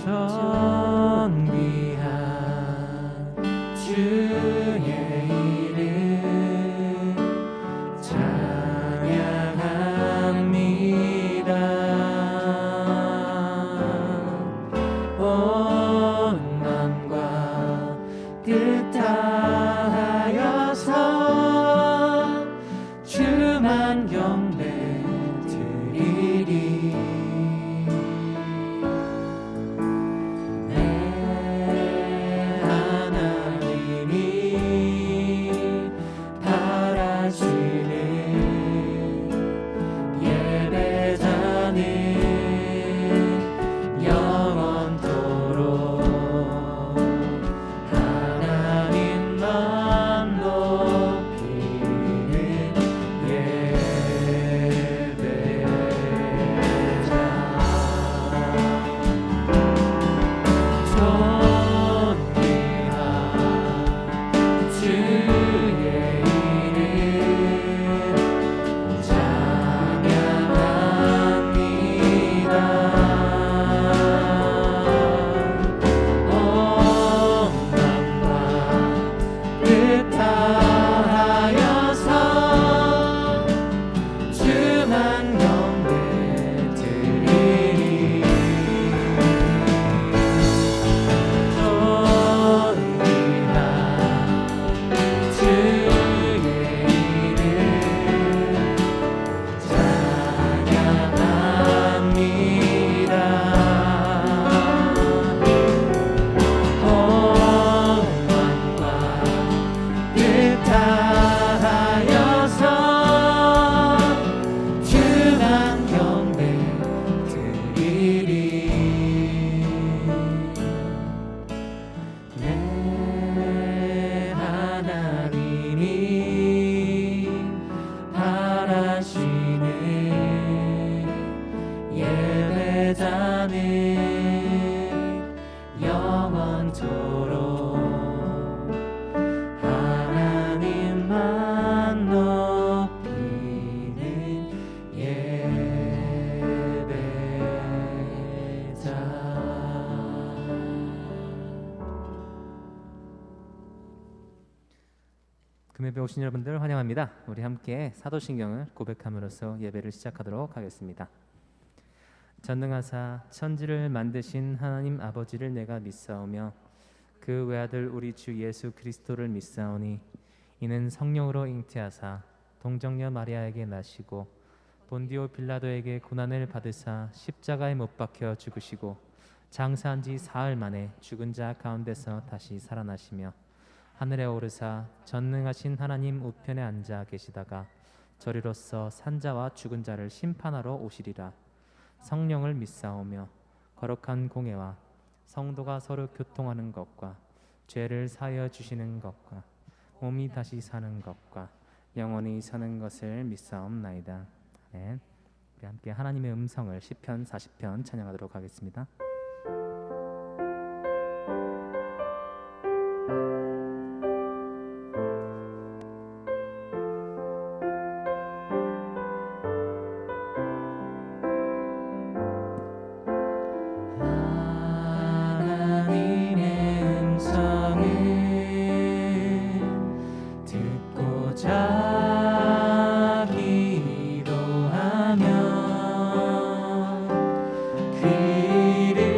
존귀한 주의 이름 찬양합니다. 온 마음과 뜻 다하여서 주만 경배 드리리. 내 하나님이 바라시는 예배자는 영원토록 하나님만 높이는 예배자. 존귀한 주의 이름 찬양합니다. 온 마음과 뜻 다하여서 주만 경배 드리리. 존귀한 주의 이름 찬양합니다. 온 마음과 뜻 다하여서 주만 경배 드리리. 내 하나님이 바라시는 예배자는 영원토록 하나님만 높이는 예배자. 금요일에 오신 여러분들 환영합니다. 우리 함께 사도신경을 고백함으로써 예배를 시작하도록 하겠습니다. 전능하사 천지를 만드신 하나님 아버지를 내가 믿사오며 그 외아들 우리 주 예수 그리스도를 믿사오니 이는 성령으로 잉태하사 동정녀 마리아에게 나시고 본디오 빌라도에게 고난을 받으사 십자가에 못 박혀 죽으시고 장사한 지 사흘 만에 죽은 자 가운데서 다시 살아나시며 하늘에 오르사 전능하신 하나님 우편에 앉아 계시다가 저리로서 산자와 죽은 자를 심판하러 오시리라. 성령을 믿사오며 거룩한 공회와 성도가 서로 교통하는 것과 죄를 사하여 주시는 것과 몸이 다시 사는 것과 영원히 사는 것을 믿사옵나이다. 아멘. 우리 함께 하나님의 음성을 시편 40편 찬양하도록 하겠습니다. 그 이름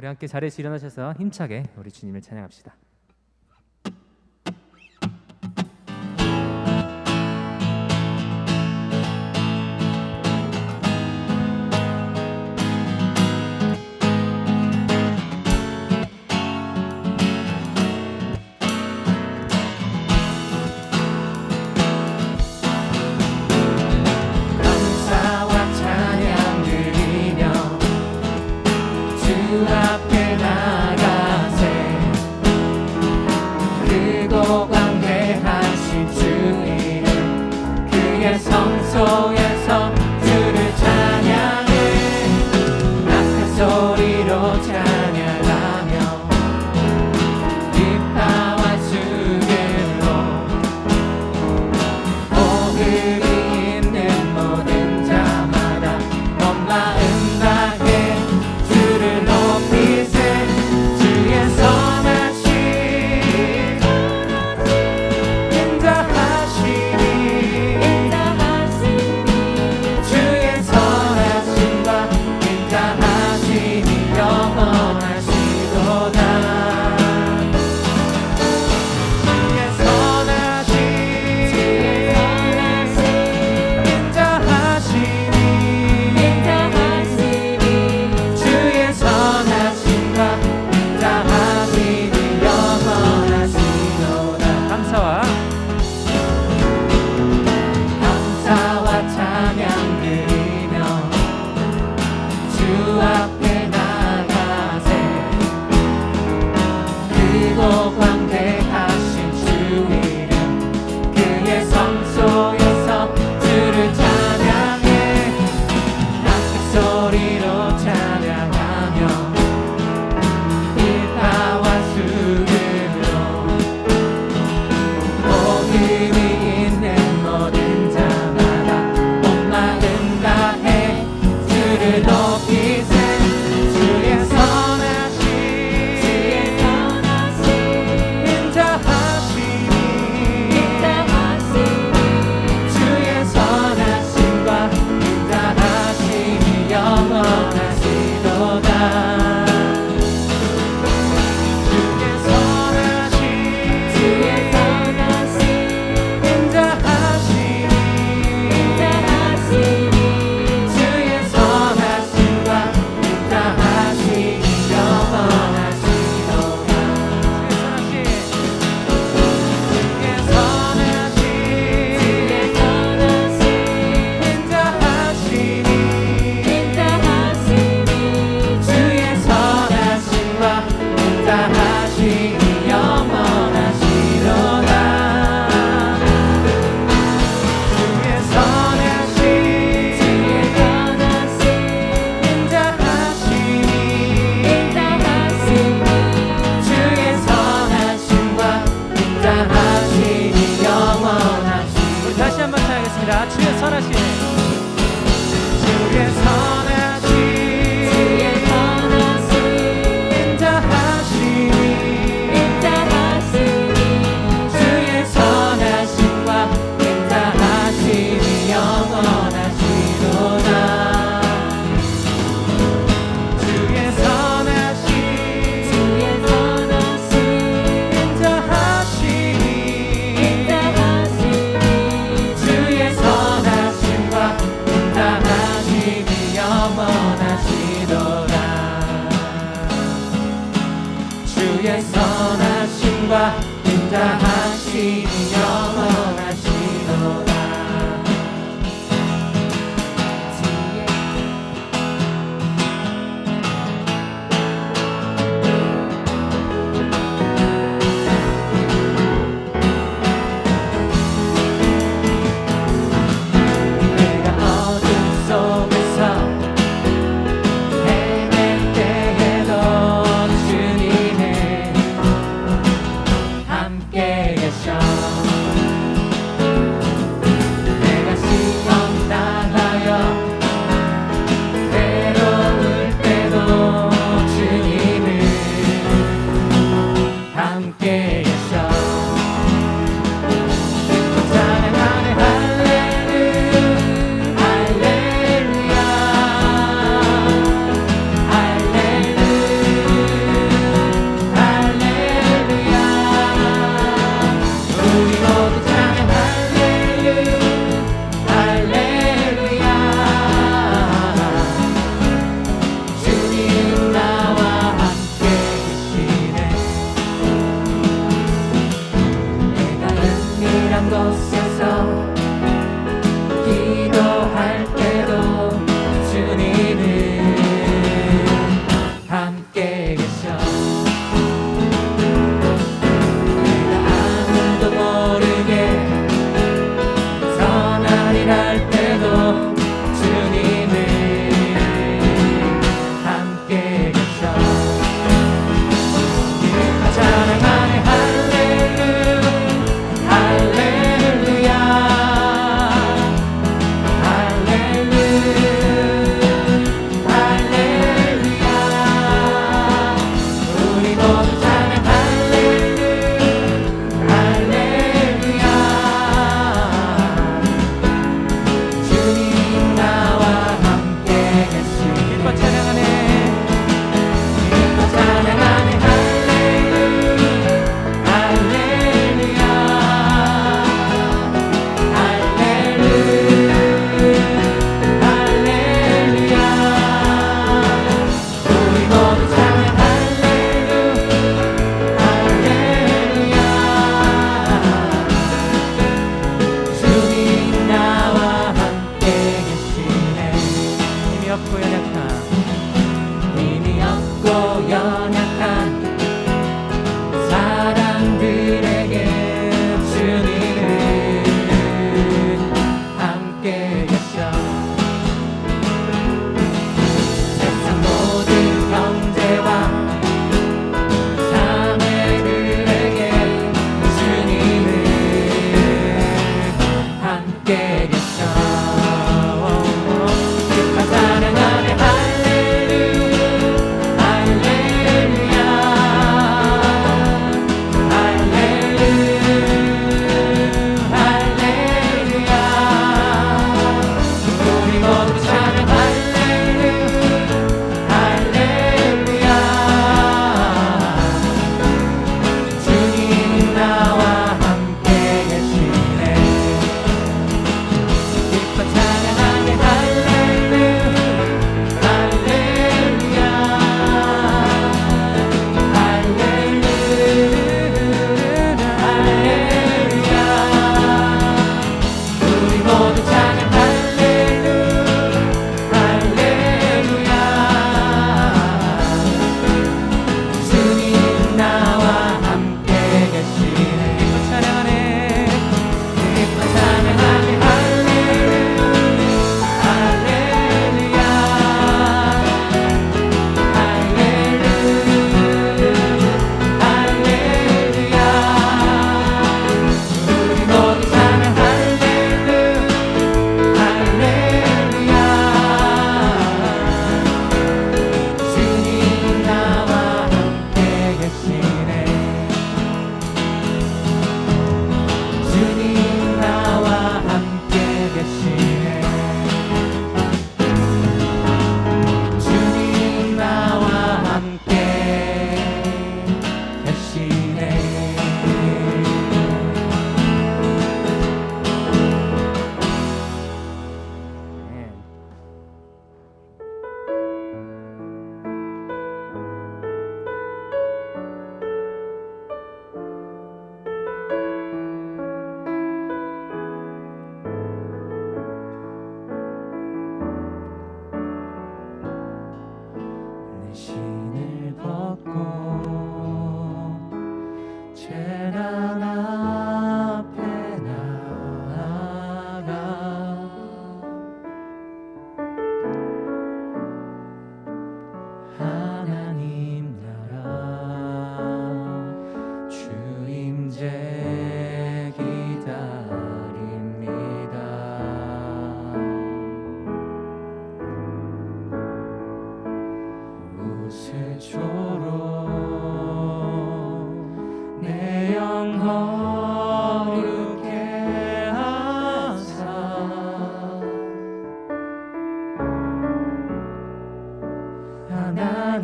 우리 함께 자리에서 일어나셔서 힘차게 우리 주님을 찬양합시다. 성소에서 주를 찬양해 낙한 소리로 찬양하며 기타와 수계로 호흡이 있는 모든 자마다 온 마음 다해 주를 높이세 주의 선하심 인자하시니 주의 선하신 주의 선하신 인자하시니 주의 선하심과 인자하심이 영원하시도다. 주의 선하심 인자하시니 주의 선하심과 인자하심이 영원하시도다. 주의 선하심과 인자하심이 영원하시도다. 내가 어둠 속에서 헤맬 때에도 주님은 함께 계셔.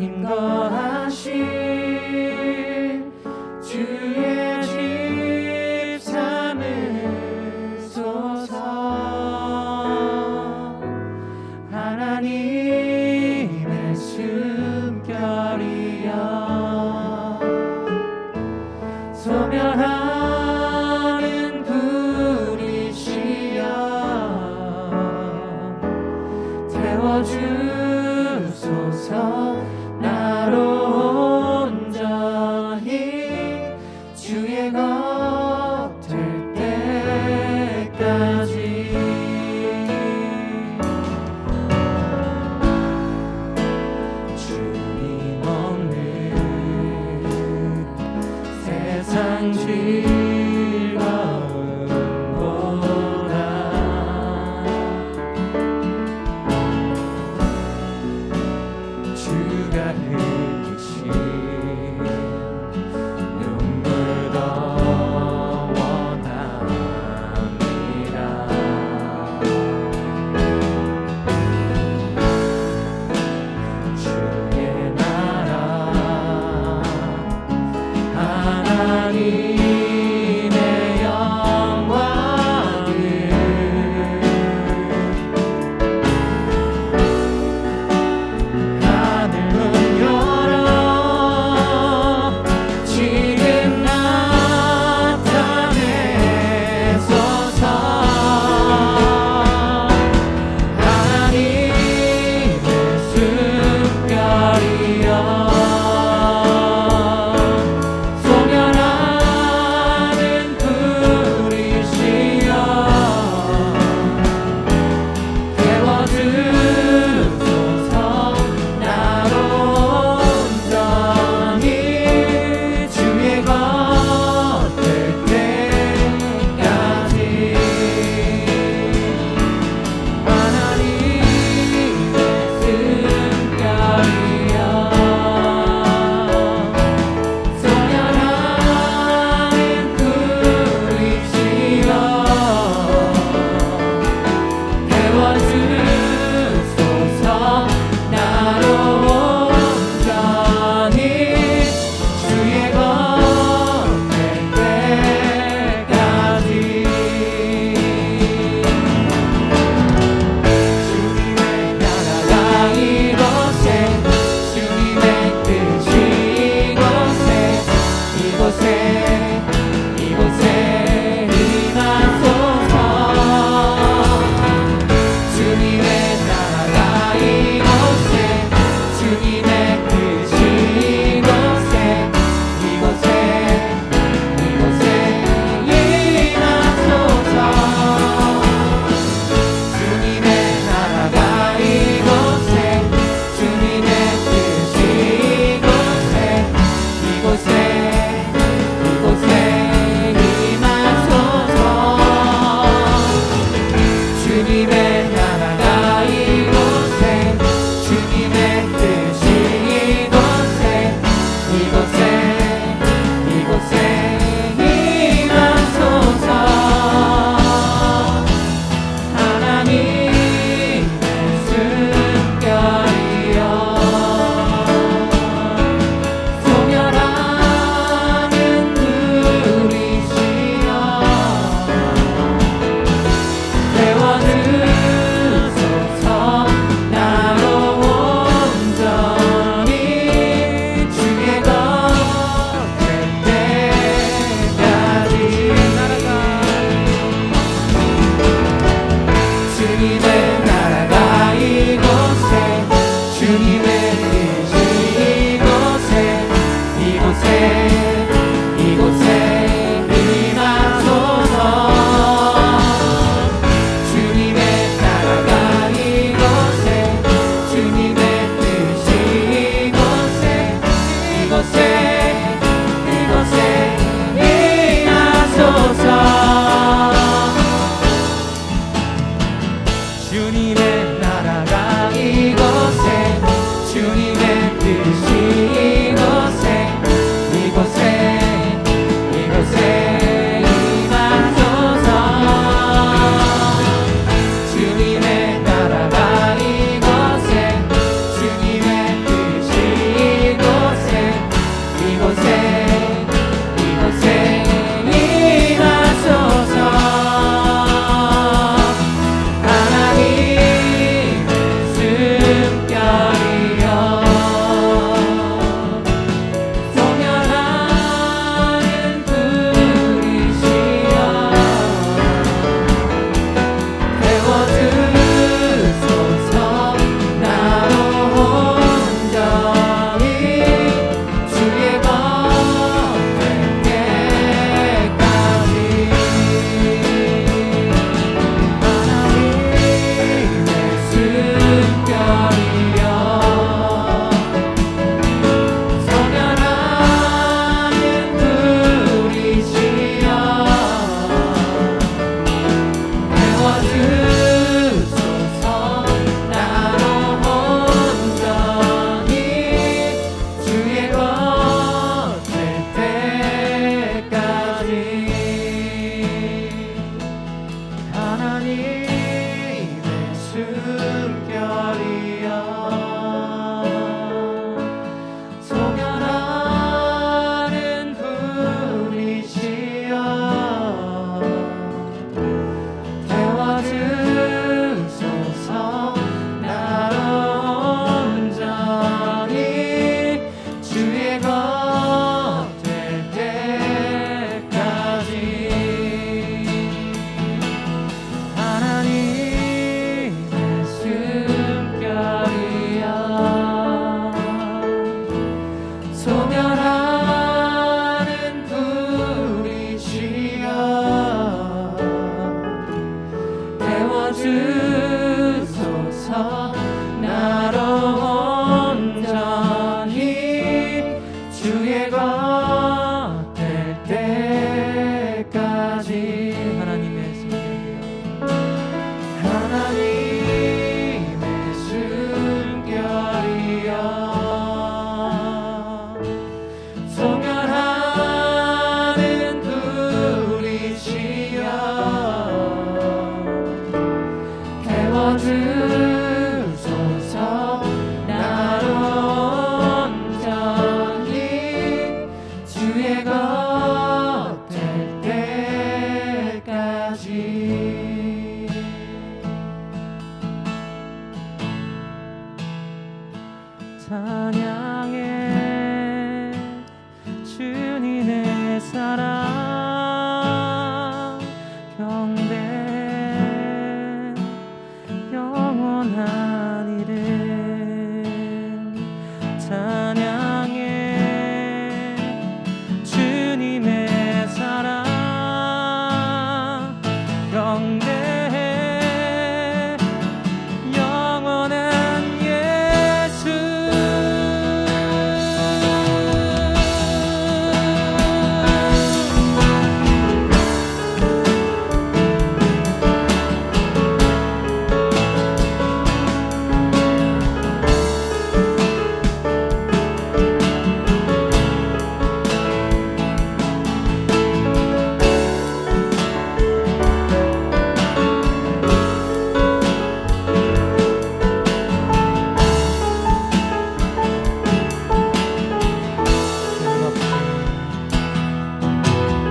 하나님 거하신 주의 집 삼으소서. 하나님의 숨결이여 소멸하는 불이시여 태워주소서. 나로 온전히 주의 것 될 때까지. 주님 없는 세상 즐거움보다 주가 흘리신 눈물 더 원합니다. 주의 나라 하나님의 영광을 하늘 문 열어 지금 나타내소서. 하나님의 숨결이여 소멸하는 불이시여 태워주소서. 나로 온전히 주의 것 될 때까지. 하나님의 숨결이여 소멸하는 불이시여 태워주소서. 나로 온전히 주의 것 될 때까지. 주님의 나라가 이곳에 주님의 뜻이 이곳에 임하소서. 주님의 나라가 이곳에 주님의 뜻이 이곳에 임하소서. 주님의 나라가 이곳에 주님의 뜻이 이곳에 임하소서. 주님의 나라가 이곳에 주님의 뜻이 이곳에 임하소서. 하나님의 숨결이여 소멸하는 불이시여 태워주소서. 나로 온전히 주의 것 될 때까지. 주님의 나라가 이곳에 주님의 뜻이 이곳에 임하소서. 주님의 나라가 이곳에 주님의 뜻이 이곳에 임하소서. 주님의 나라가 이곳에 주님의 뜻이 이곳에 임하소서. 주님의 나라가 이곳에 주님의 뜻이 숨결이여 소멸하는 불이시여 태워주소서 나로 온전히 주의 것 될 때까지 하나님의 숨결이여 소멸하는 불이시여 태워주소서 나로 온전히 주의 것 될 때까지 하나님의 숨결이여 하나님의 숨결이여 소멸하는 불이시여 태워주소서 나로 온전히 주의 것 될 때까지 찬양해 주님의 사랑 경배 영원한 이름 찬양해 주님의 사랑 경배해 영원한 예수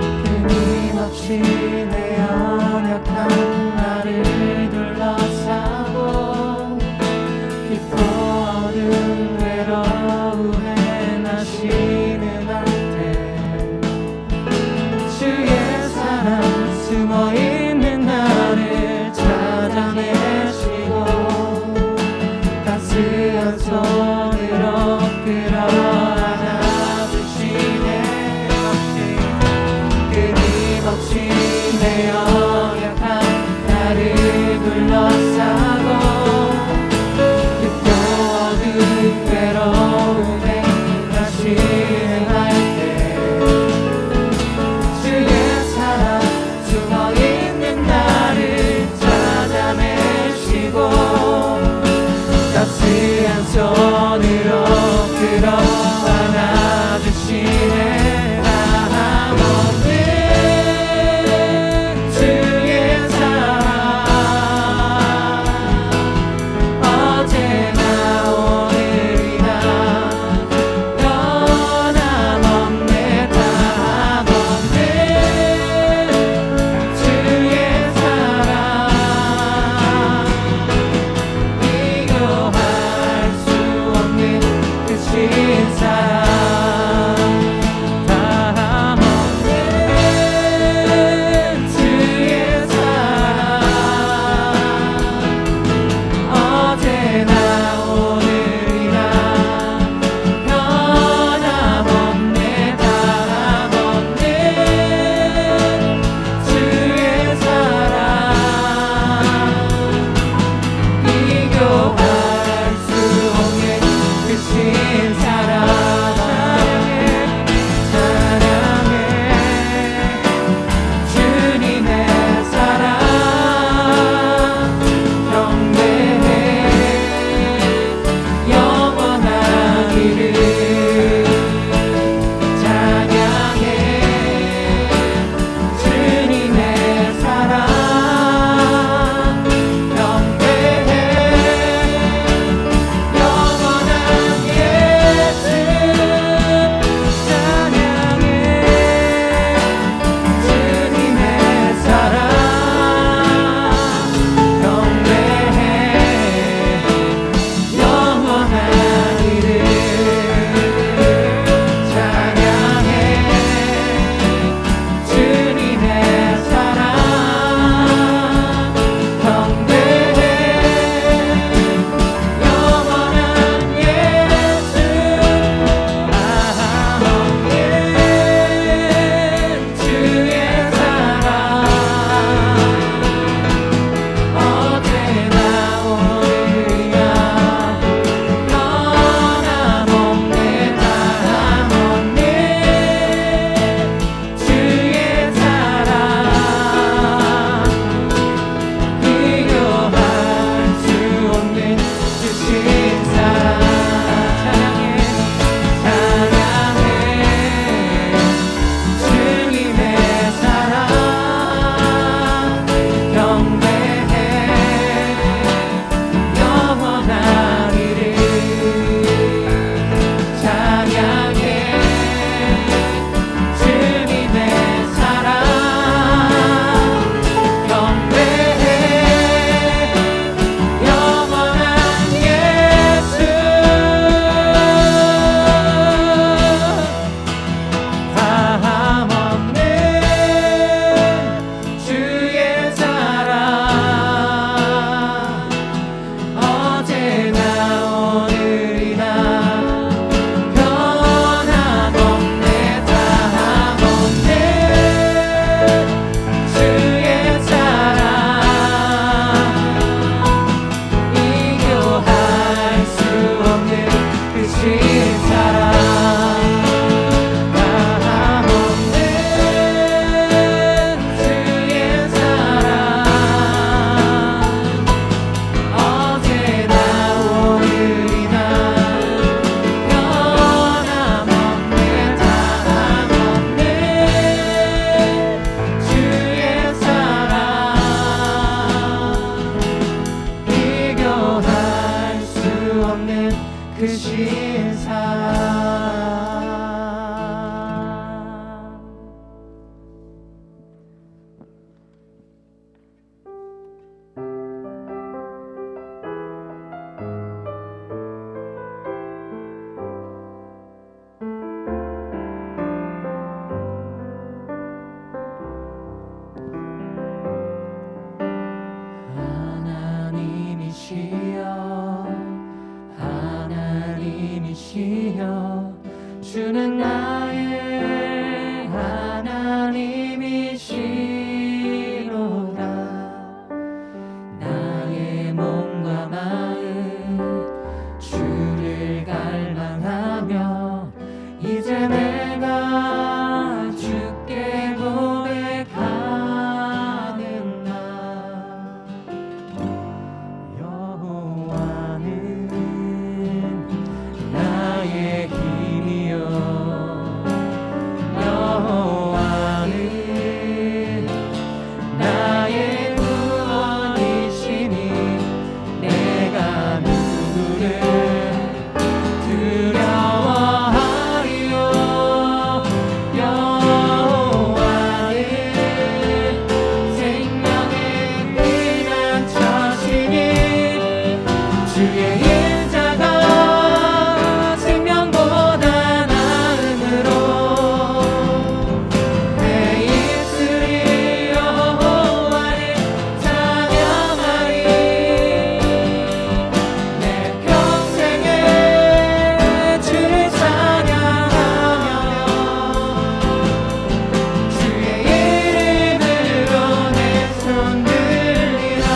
끊임없이 내 연약한 나를 둘러싸고 깊고 어두운 외로움에 나시는 한때 주의 사랑 숨어있는 나를 찾아내시고 따스한 손으로 끌어안아주시네 끊임없이 내 연약한 나를 둘러싸고 깊고 어두운 외로움에 나시는 할때 주의 사랑 숨어있는 나를 찾아내시고 따스한 손으로 끌어안아주시네 크신 사랑. 하나님이시여 주는 나의 하나님이시로다. 나의 몸과 마음 주를 갈망하며 이제 내가 주께 고백하는 나. 여호와는 나의 힘이요 여호와는 나의 구원이시니 내가 누구를 두려워하리요. 여호와는 생명의 피난처시니 주의 인자가 생명보다 나음으로 내 입술이 여호와를 찬양하리. 내 평생에 주를 찬양하며 주의 이름으로 내 손 들리라.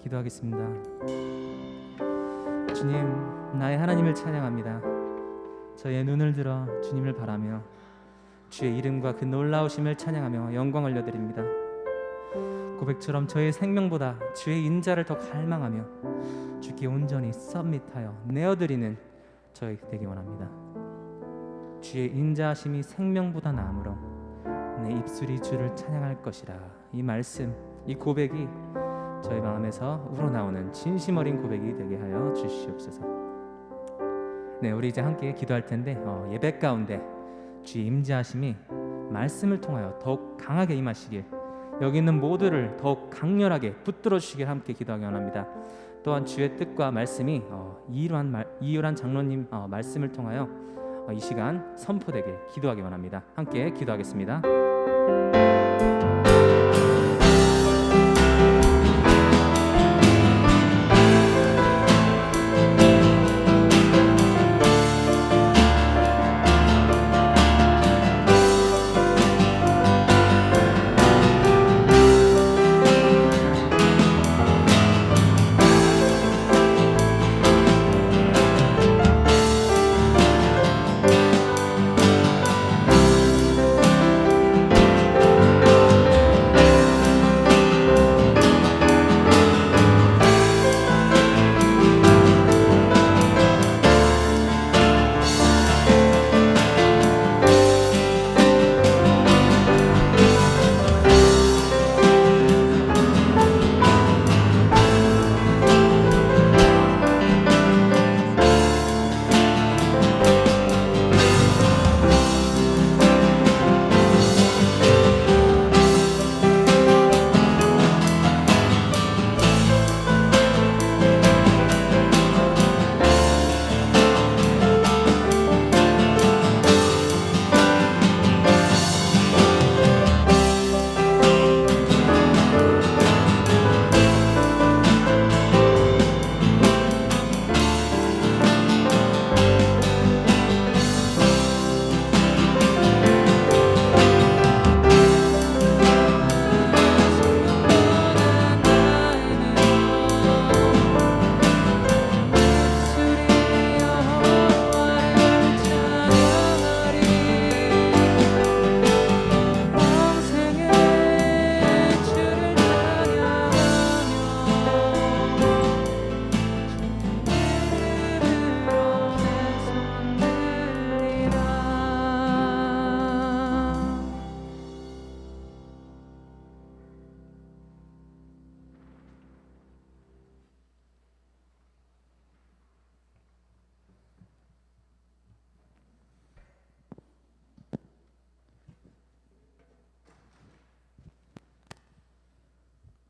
기도하겠습니다. 주님, 나의 하나님을 찬양합니다. 저의 눈을 들어 주님을 바라며 주의 이름과 그 놀라우심을 찬양하며 영광 올려드립니다. 고백처럼 저의 생명보다 주의 인자를 더 갈망하며 주께 온전히 서밋하여 내어드리는 저희 되기 원합니다. 주의 인자하심이 생명보다 나으므로 내 입술이 주를 찬양할 것이라. 이 말씀, 이 고백이 저희 마음에서 우러나오는 진심 어린 고백이 되게 하여 주시옵소서. 네, 우리 이제 함께 기도할 텐데 예배 가운데 주의 임재하심이 말씀을 통하여 더욱 강하게 임하시길, 여기 있는 모두를 더욱 강렬하게 붙들어 주시길 함께 기도하기 원합니다. 또한 주의 뜻과 말씀이 이유란 장로님 말씀을 통하여 이 시간 선포되길 기도하기 원합니다. 함께 기도하겠습니다.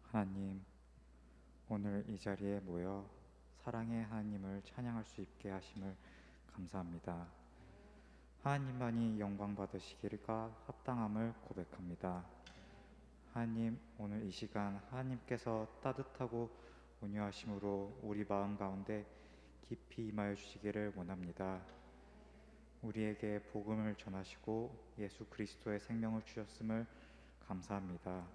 하나님, 오늘 이 자리에 모여 사랑의 하나님을 찬양할 수 있게 하심을 감사합니다. 하나님만이 영광 받으시기가 합당함을 고백합니다. 하나님, 오늘 이 시간 하나님께서 따뜻하고 온유하심으로 우리 마음 가운데 깊이 임하여 주시기를 원합니다. 우리에게 복음을 전하시고 예수 그리스도의 생명을 주셨음을 감사합니다.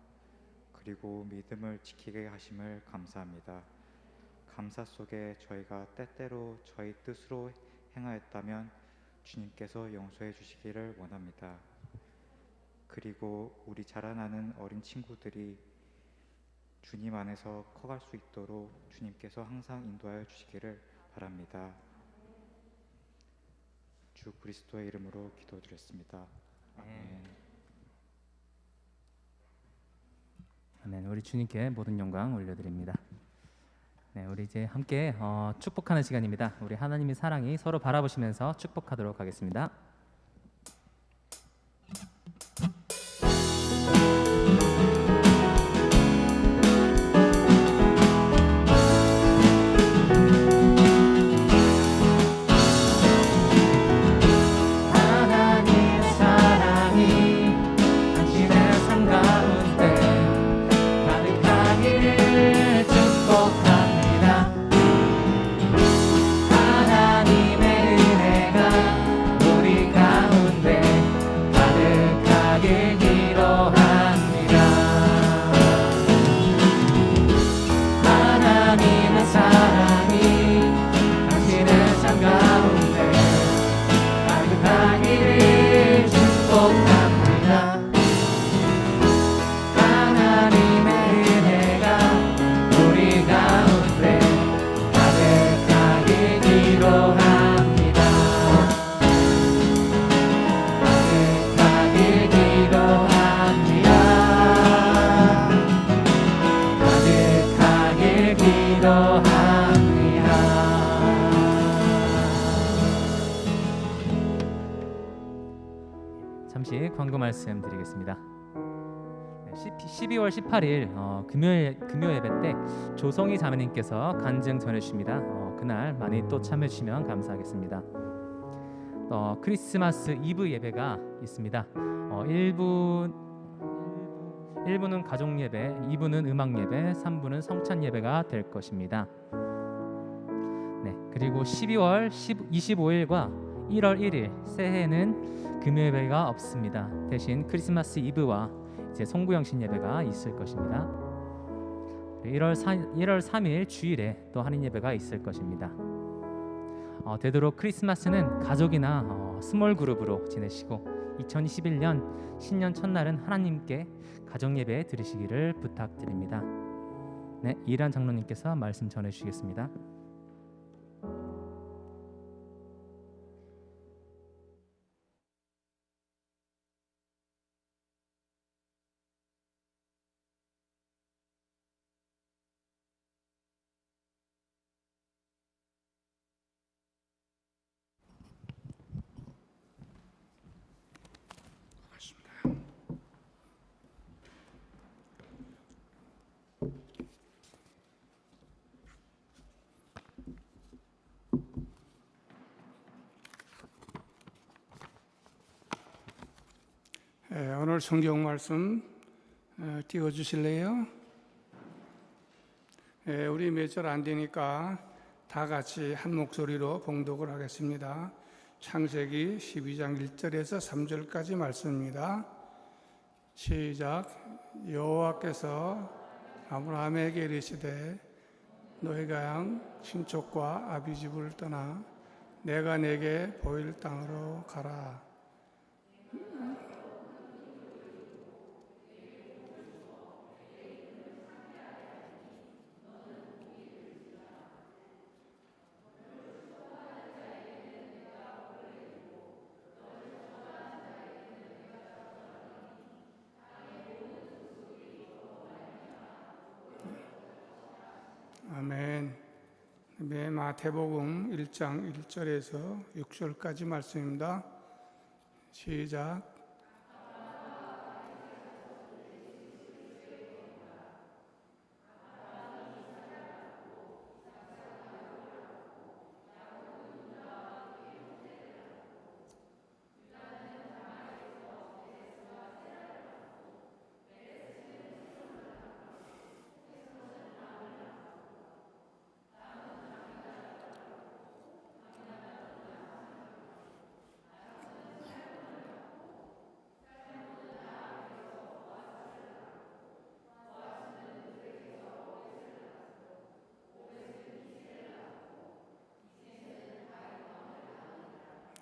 그리고 믿음을 지키게 하심을 감사합니다. 감사 속에 저희가 때때로 저희 뜻으로 행하였다면 주님께서 용서해 주시기를 원합니다. 그리고 우리 자라나는 어린 친구들이 주님 안에서 커갈 수 있도록 주님께서 항상 인도하여 주시기를 바랍니다. 주 그리스도의 이름으로 기도드렸습니다. 아멘. 아멘. 우리 주님께 모든 영광 올려드립니다. 네, 우리 이제 함께 축복하는 시간입니다. 우리 하나님의 사랑이 서로 바라보시면서 축복하도록 하겠습니다. 하나님의 은혜가 우리 헌금 말씀 드리겠습니다. 12월 18일 금요 예배 때 조성희 자매님께서 간증 전해주십니다. 그날 많이 또 참여해 주시면 감사하겠습니다. 크리스마스 이브 예배가 있습니다. 1부는 가족 예배, 2부는 음악 예배, 3부는 성찬 예배가 될 것입니다. 네, 그리고 12월 25일과 1월 1일 새해에는 금요 예배가 없습니다. 대신 크리스마스 이브와 이제 송구영신 예배가 있을 것입니다. 1월 3일 주일에 또 한인 예배가 있을 것입니다. 되도록 크리스마스는 가족이나 스몰 그룹으로 지내시고 2021년 신년 첫날은 하나님께 가정 예배 드리시기를 부탁드립니다. 네, 이란 장로님께서 말씀 전해 주시겠습니다. 오늘 성경 말씀 띄워주실래요? 우리 몇 절 안 되니까 다 같이 한 목소리로 봉독을 하겠습니다. 창세기 12장 1절에서 3절까지 말씀입니다. 시작. 여호와께서 아브라함에게 이르시되 너희가 친족과 아비집을 떠나 내가 내게 보일 땅으로 가라. 아멘. 마태복음 1장 1절에서 6절까지 말씀입니다. 시작.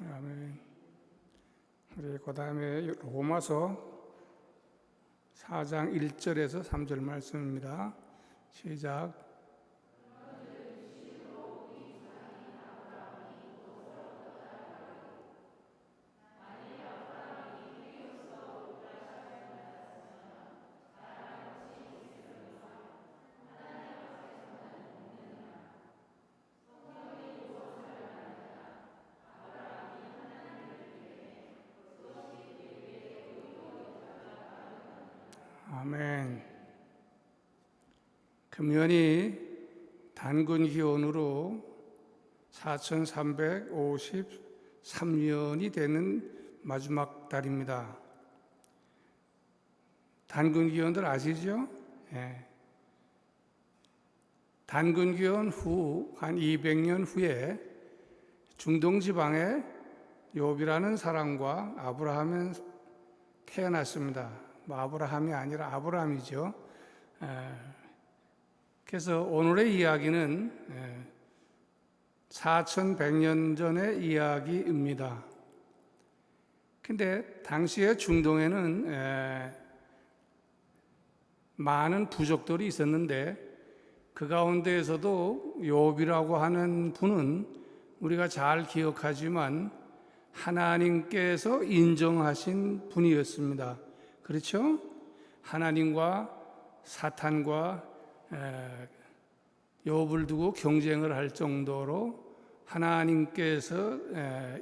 아멘. 우리 그 다음에 로마서 4장 1절에서 3절 말씀입니다. 시작. 아멘. 금년이 단군 기원으로 4353년이 되는 마지막 달입니다. 단군 기원들 아시죠? 예. 단군 기원 후 한 200년 후에 중동 지방에 욥이라는 사람과 아브라함은 태어났습니다. 아브라함이 아니라 아브라함이죠. 그래서 오늘의 이야기는 4100년 전의 이야기입니다. 근데 당시에 중동에는 많은 부족들이 있었는데 그 가운데에서도 욥이라고 하는 분은 우리가 잘 기억하지만 하나님께서 인정하신 분이었습니다. 그렇죠? 하나님과 사탄과 욥을 두고 경쟁을 할 정도로 하나님께서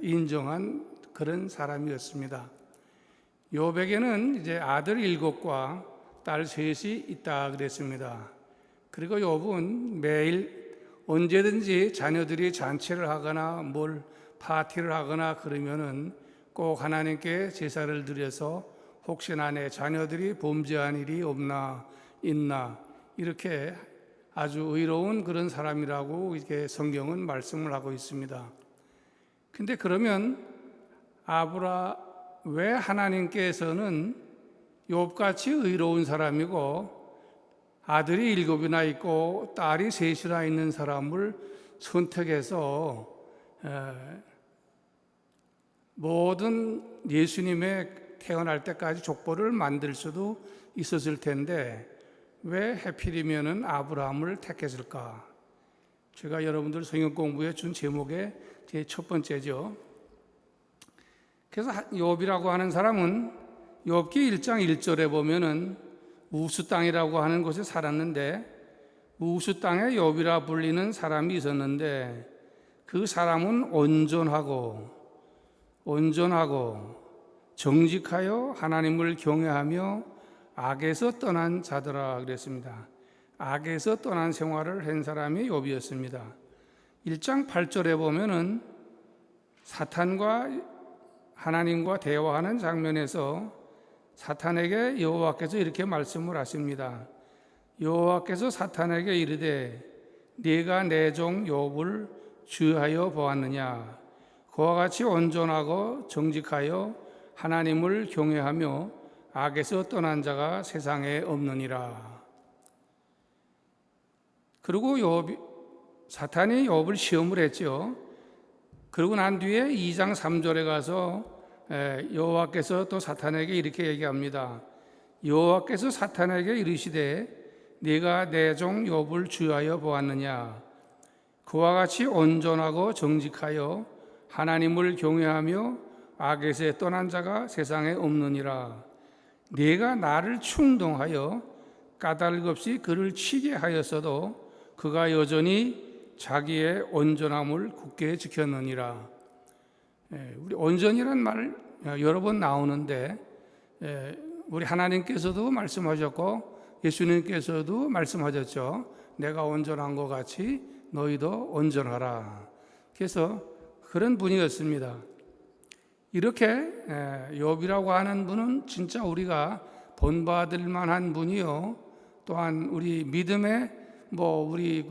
인정한 그런 사람이었습니다. 욥에게는 이제 아들 7과 딸 3이 있다 그랬습니다. 그리고 욥은 매일 언제든지 자녀들이 잔치를 하거나 뭘 파티를 하거나 그러면은 꼭 하나님께 제사를 드려서 혹시나 내 자녀들이 범죄한 일이 없나 있나 이렇게 아주 의로운 그런 사람이라고 이렇게 성경은 말씀을 하고 있습니다. 근데 그러면 왜 하나님께서는 욥같이 의로운 사람이고 아들이 7이나 있고 딸이 3이나 있는 사람을 선택해서 모든 예수님의 태어날 때까지 족보를 만들 수도 있었을 텐데 왜 하필이면은 아브라함을 택했을까? 제가 여러분들 성경 공부에 준 제목의 제 첫 번째죠. 그래서 욥이라고 하는 사람은 욥기 1장 1절에 보면은 우스 땅이라고 하는 곳에 살았는데 우스 땅에 욥이라 불리는 사람이 있었는데 그 사람은 온전하고 정직하여 하나님을 경외하며 악에서 떠난 자더라 그랬습니다. 악에서 떠난 생활을 한 사람이 욥이었습니다. 1장 8절에 보면은 사탄과 하나님과 대화하는 장면에서 사탄에게 여호와께서 이렇게 말씀을 하십니다. 여호와께서 사탄에게 이르되 네가 내 종 욥을 주의하여 보았느냐? 그와 같이 온전하고 정직하여 하나님을 경외하며 악에서 떠난 자가 세상에 없느니라. 그리고 사탄이 욥을 시험을 했죠. 그러고 난 뒤에 2장 3절에 가서 여호와께서 또 사탄에게 이렇게 얘기합니다. 여호와께서 사탄에게 이르시되 네가 내 종 욥을 주의하여 보았느냐? 그와 같이 온전하고 정직하여 하나님을 경외하며 악에서 떠난 자가 세상에 없느니라. 네가 나를 충동하여 까닭 없이 그를 치게 하였어도 그가 여전히 자기의 온전함을 굳게 지켰느니라. 우리 온전이란 말 여러 번 나오는데 우리 하나님께서도 말씀하셨고 예수님께서도 말씀하셨죠. 내가 온전한 것 같이 너희도 온전하라. 그래서 그런 분이었습니다. 이렇게 욥이라고 하는 분은 진짜 우리가 본받을 만한 분이요. 또한 우리 믿음의 우리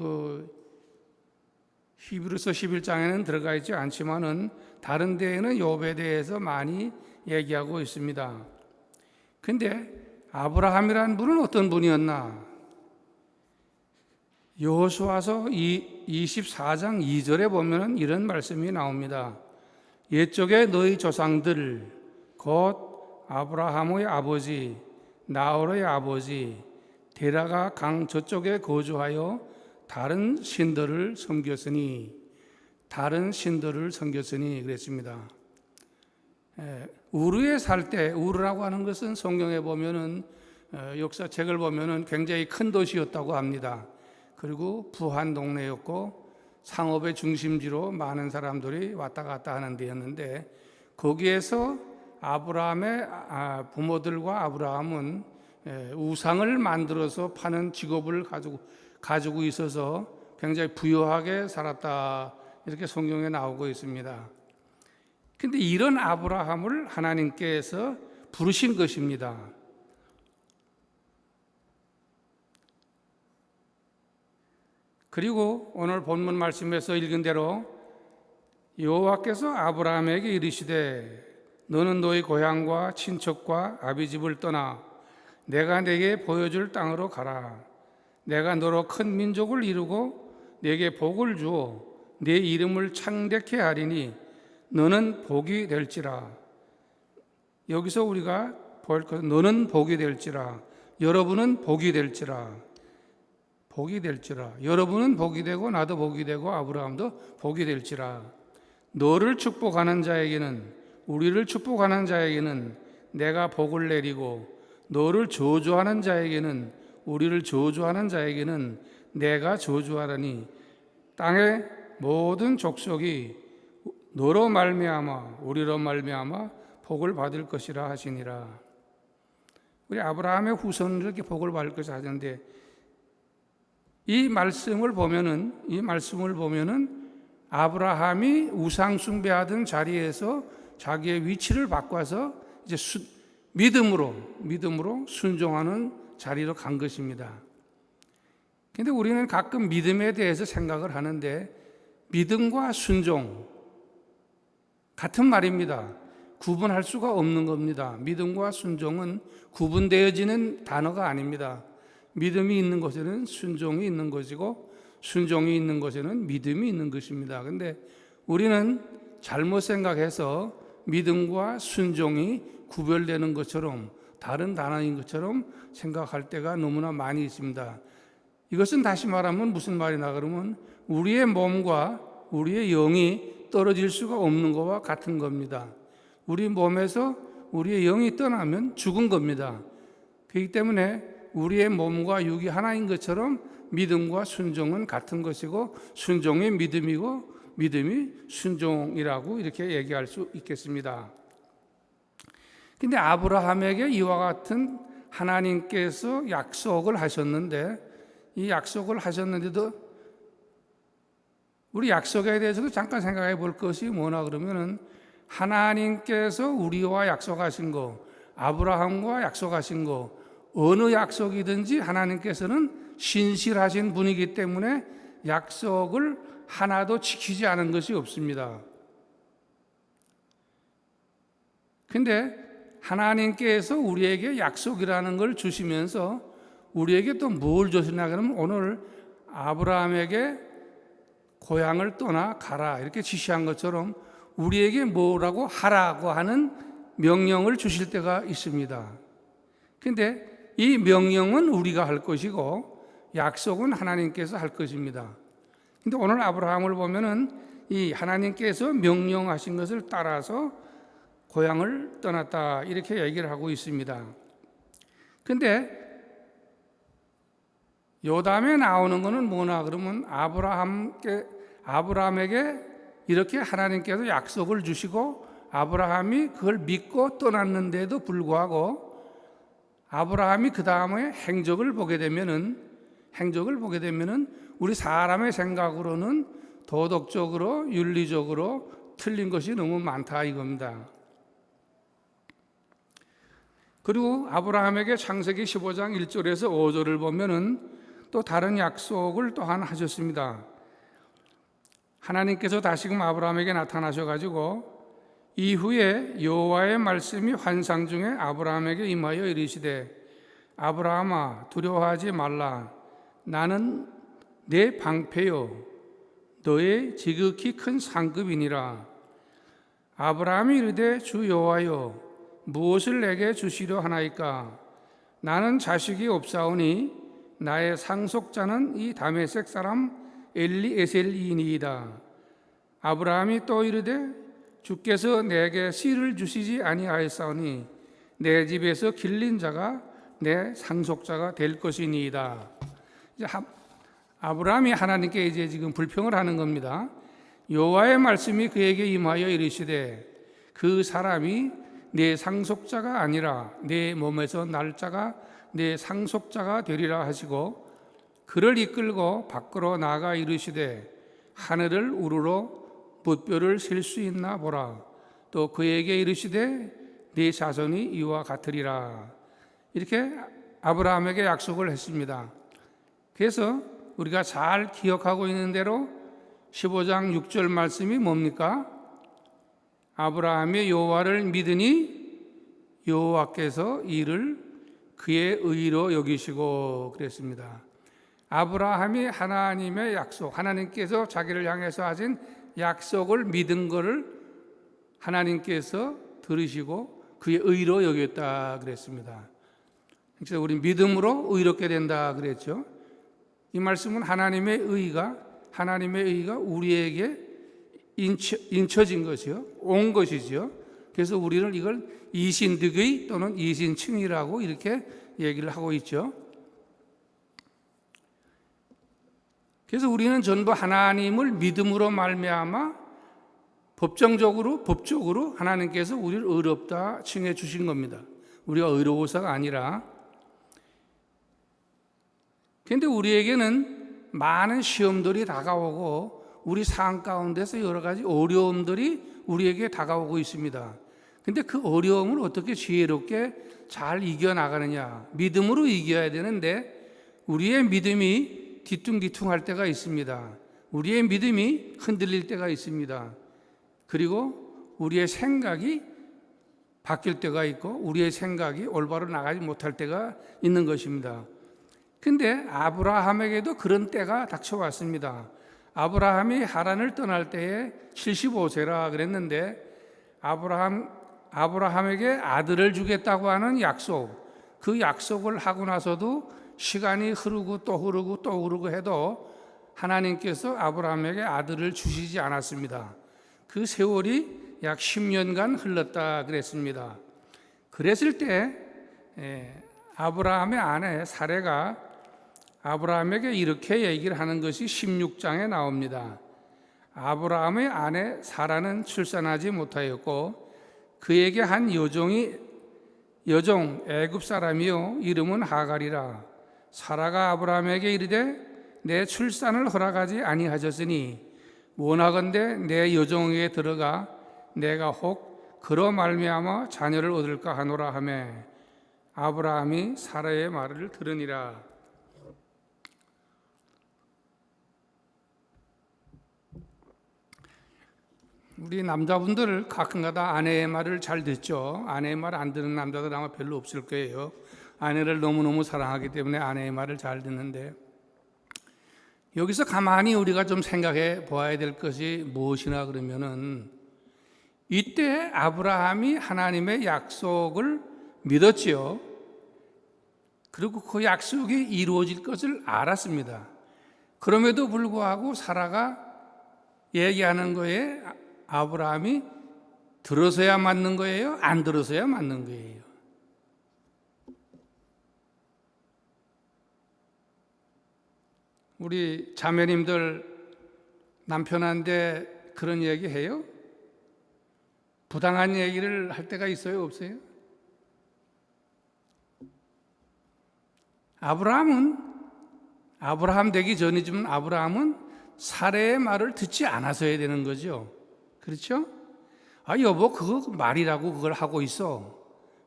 히브리서 11장에는 들어가 있지 않지만은 다른 데에는 욥에 대해서 많이 얘기하고 있습니다. 근데 아브라함이라는 분은 어떤 분이었나? 여호수아서 24장 2절에 보면은 이런 말씀이 나옵니다. 옛적에 너희 조상들 곧 아브라함의 아버지 나홀의 아버지 데라가 강 저쪽에 거주하여 다른 신들을 섬겼으니 그랬습니다. 우르에 살 때 우르라고 하는 것은 성경에 보면은 역사책을 보면은 굉장히 큰 도시였다고 합니다. 그리고 부한 동네였고 상업의 중심지로 많은 사람들이 왔다 갔다 하는 데였는데 거기에서 아브라함의 부모들과 아브라함은 우상을 만들어서 파는 직업을 가지고 있어서 굉장히 부유하게 살았다 이렇게 성경에 나오고 있습니다. 근데 이런 아브라함을 하나님께서 부르신 것입니다. 그리고 오늘 본문 말씀에서 읽은 대로 여호와께서 아브라함에게 이르시되 너는 너희 고향과 친척과 아비집을 떠나 내가 내게 보여줄 땅으로 가라. 내가 너로 큰 민족을 이루고 내게 복을 주어 내 이름을 창대케 하리니 너는 복이 될지라. 여기서 우리가 볼 것은 너는 복이 될지라. 여러분은 복이 될지라. 복이 될지라. 여러분은 복이 되고 나도 복이 되고 아브라함도 복이 될지라. 너를 축복하는 자에게는 우리를 축복하는 자에게는 내가 복을 내리고 너를 저주하는 자에게는 우리를 저주하는 자에게는 내가 저주하라니 땅의 모든 족속이 너로 말미암아 우리로 말미암아 복을 받을 것이라 하시니라. 우리 아브라함의 후손은 이렇게 복을 받을 것이라 하는데 이 말씀을 보면은 아브라함이 우상 숭배하던 자리에서 자기의 위치를 바꿔서 이제 믿음으로 순종하는 자리로 간 것입니다. 근데 우리는 가끔 믿음에 대해서 생각을 하는데 믿음과 순종 같은 말입니다. 구분할 수가 없는 겁니다. 믿음과 순종은 구분되어지는 단어가 아닙니다. 믿음이 있는 곳에는 순종이 있는 것이고 순종이 있는 곳에는 믿음이 있는 것입니다. 근데 우리는 잘못 생각해서 믿음과 순종이 구별되는 것처럼 다른 단어인 것처럼 생각할 때가 너무나 많이 있습니다. 이것은 다시 말하면 무슨 말이나 그러면 우리의 몸과 우리의 영이 떨어질 수가 없는 것과 같은 겁니다. 우리 몸에서 우리의 영이 떠나면 죽은 겁니다. 그렇기 때문에 우리의 몸과 육이 하나인 것처럼 믿음과 순종은 같은 것이고 순종이 믿음이고 믿음이 순종이라고 이렇게 얘기할 수 있겠습니다. 근데 아브라함에게 이와 같은 하나님께서 약속을 하셨는데 이 약속을 하셨는데도 우리 약속에 대해서도 잠깐 생각해 볼 것이 뭐나 그러면은 하나님께서 우리와 약속하신 거, 아브라함과 약속하신 거, 어느 약속이든지 하나님께서는 신실하신 분이기 때문에 약속을 하나도 지키지 않은 것이 없습니다. 근데 하나님께서 우리에게 약속이라는 걸 주시면서 우리에게 또 뭘 주시나 그러면 오늘 아브라함에게 고향을 떠나 가라 이렇게 지시한 것처럼 우리에게 뭐라고 하라고 하는 명령을 주실 때가 있습니다. 근데 이 명령은 우리가 할 것이고 약속은 하나님께서 할 것입니다. 근데 오늘 아브라함을 보면은 이 하나님께서 명령하신 것을 따라서 고향을 떠났다 이렇게 얘기를 하고 있습니다. 근데 요담에 나오는 것은 뭐나 그러면 아브라함에게 이렇게 하나님께서 약속을 주시고 아브라함이 그걸 믿고 떠났는데도 불구하고 아브라함이 그 다음에 행적을 보게 되면은 우리 사람의 생각으로는 도덕적으로 윤리적으로 틀린 것이 너무 많다 이겁니다. 그리고 아브라함에게 창세기 15장 1절에서 5절을 보면은 또 다른 약속을 또한 하셨습니다. 하나님께서 다시금 아브라함에게 나타나셔가지고 이후에 여호와의 말씀이 환상 중에 아브라함에게 임하여 이르시되 아브라함아 두려워하지 말라 나는 내 방패요 너의 지극히 큰 상급이니라. 아브라함이 이르되 주 여호와여 무엇을 내게 주시려 하나이까 나는 자식이 없사오니 나의 상속자는 이 다메섹 사람 엘리에셀이니이다. 아브라함이 또 이르되 주께서 내게 씨를 주시지 아니하였사오니 내 집에서 길린 자가 내 상속자가 될 것이니이다. 이제 아브라함이 하나님께 이제 지금 불평을 하는 겁니다. 여호와의 말씀이 그에게 임하여 이르시되 그 사람이 내 상속자가 아니라 내 몸에서 날 자가 내 상속자가 되리라 하시고 그를 이끌고 밖으로 나가 이르시되 하늘을 우러러 뭇별을 셀 수 있나 보라. 또 그에게 이르시되 네 자손이 이와 같으리라. 이렇게 아브라함에게 약속을 했습니다. 그래서 우리가 잘 기억하고 있는 대로 15장 6절 말씀이 뭡니까? 아브라함이 여호와를 믿으니 여호와께서 이를 그의 의로 여기시고 그랬습니다. 아브라함이 하나님의 약속, 하나님께서 자기를 향해서 하신 약속을 믿은 것을 하나님께서 들으시고 그의 의로 여겼다 그랬습니다. 그래서 우리 믿음으로 의롭게 된다 그랬죠. 이 말씀은 하나님의 의가 우리에게 인쳐진 것이요, 온 것이죠. 그래서 우리는 이걸 이신득의 또는 이신칭이라고 이렇게 얘기를 하고 있죠. 그래서 우리는 전부 하나님을 믿음으로 말미암아 법적으로 하나님께서 우리를 의롭다 칭해 주신 겁니다. 우리가 의로워서가 아니라. 그런데 우리에게는 많은 시험들이 다가오고 우리 삶 가운데서 여러 가지 어려움들이 우리에게 다가오고 있습니다. 근데 그 어려움을 어떻게 지혜롭게 잘 이겨나가느냐. 믿음으로 이겨야 되는데 우리의 믿음이 뒤뚱뒤뚱할 때가 있습니다. 우리의 믿음이 흔들릴 때가 있습니다. 그리고 우리의 생각이 바뀔 때가 있고 우리의 생각이 올바로 나가지 못할 때가 있는 것입니다. 근데 아브라함에게도 그런 때가 닥쳐왔습니다. 아브라함이 하란을 떠날 때에 75세라 그랬는데 아브라함에게 아들을 주겠다고 하는 약속, 그 약속을 하고 나서도 시간이 흐르고 또 흐르고 또 흐르고 해도 하나님께서 아브라함에게 아들을 주시지 않았습니다. 그 세월이 약 10년간 흘렀다 그랬습니다. 그랬을 때 아브라함의 아내 사레가 아브라함에게 이렇게 얘기를 하는 것이 16장에 나옵니다. 아브라함의 아내 사라는 출산하지 못하였고 그에게 한 여종 애굽 사람이요 이름은 하갈이라. 사라가 아브라함에게 이르되 내 출산을 허락하지 아니하셨으니 원하건대 내 여종에게 들어가 내가 혹 그로 말미암아 자녀를 얻을까 하노라 하매 아브라함이 사라의 말을 들으니라. 우리 남자분들 가끔가다 아내의 말을 잘 듣죠. 아내의 말 안 듣는 남자들 아마 별로 없을 거예요. 아내를 너무너무 사랑하기 때문에 아내의 말을 잘 듣는데 여기서 가만히 우리가 좀 생각해 보아야 될 것이 무엇이나 그러면은 이때 아브라함이 하나님의 약속을 믿었지요. 그리고 그 약속이 이루어질 것을 알았습니다. 그럼에도 불구하고 사라가 얘기하는 거에 아브라함이 들어서야 맞는 거예요? 안 들어서야 맞는 거예요? 우리 자매님들 남편한테 그런 얘기 해요? 부당한 얘기를 할 때가 있어요? 없어요? 아브라함 되기 전이지만 아브라함은 사례의 말을 듣지 않아서야 되는 거죠. 그렇죠? 아, 여보, 그거 말이라고 그걸 하고 있어.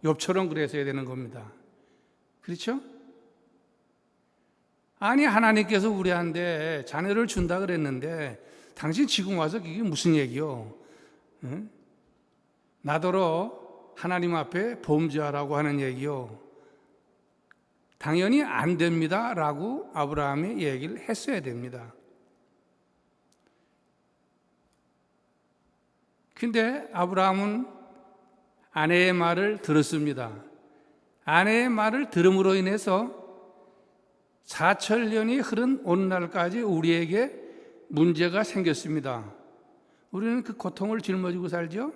욥처럼 그래서야 되는 겁니다. 그렇죠? 아니, 하나님께서 우리한테 자녀를 준다 그랬는데 당신 지금 와서 그게 무슨 얘기요? 응? 나더러 하나님 앞에 범죄하라고 하는 얘기요. 당연히 안 됩니다 라고 아브라함이 얘기를 했어야 됩니다. 근데 아브라함은 아내의 말을 들었습니다. 아내의 말을 들음으로 인해서 4천년이 흐른 오늘날까지 우리에게 문제가 생겼습니다. 우리는 그 고통을 짊어지고 살죠.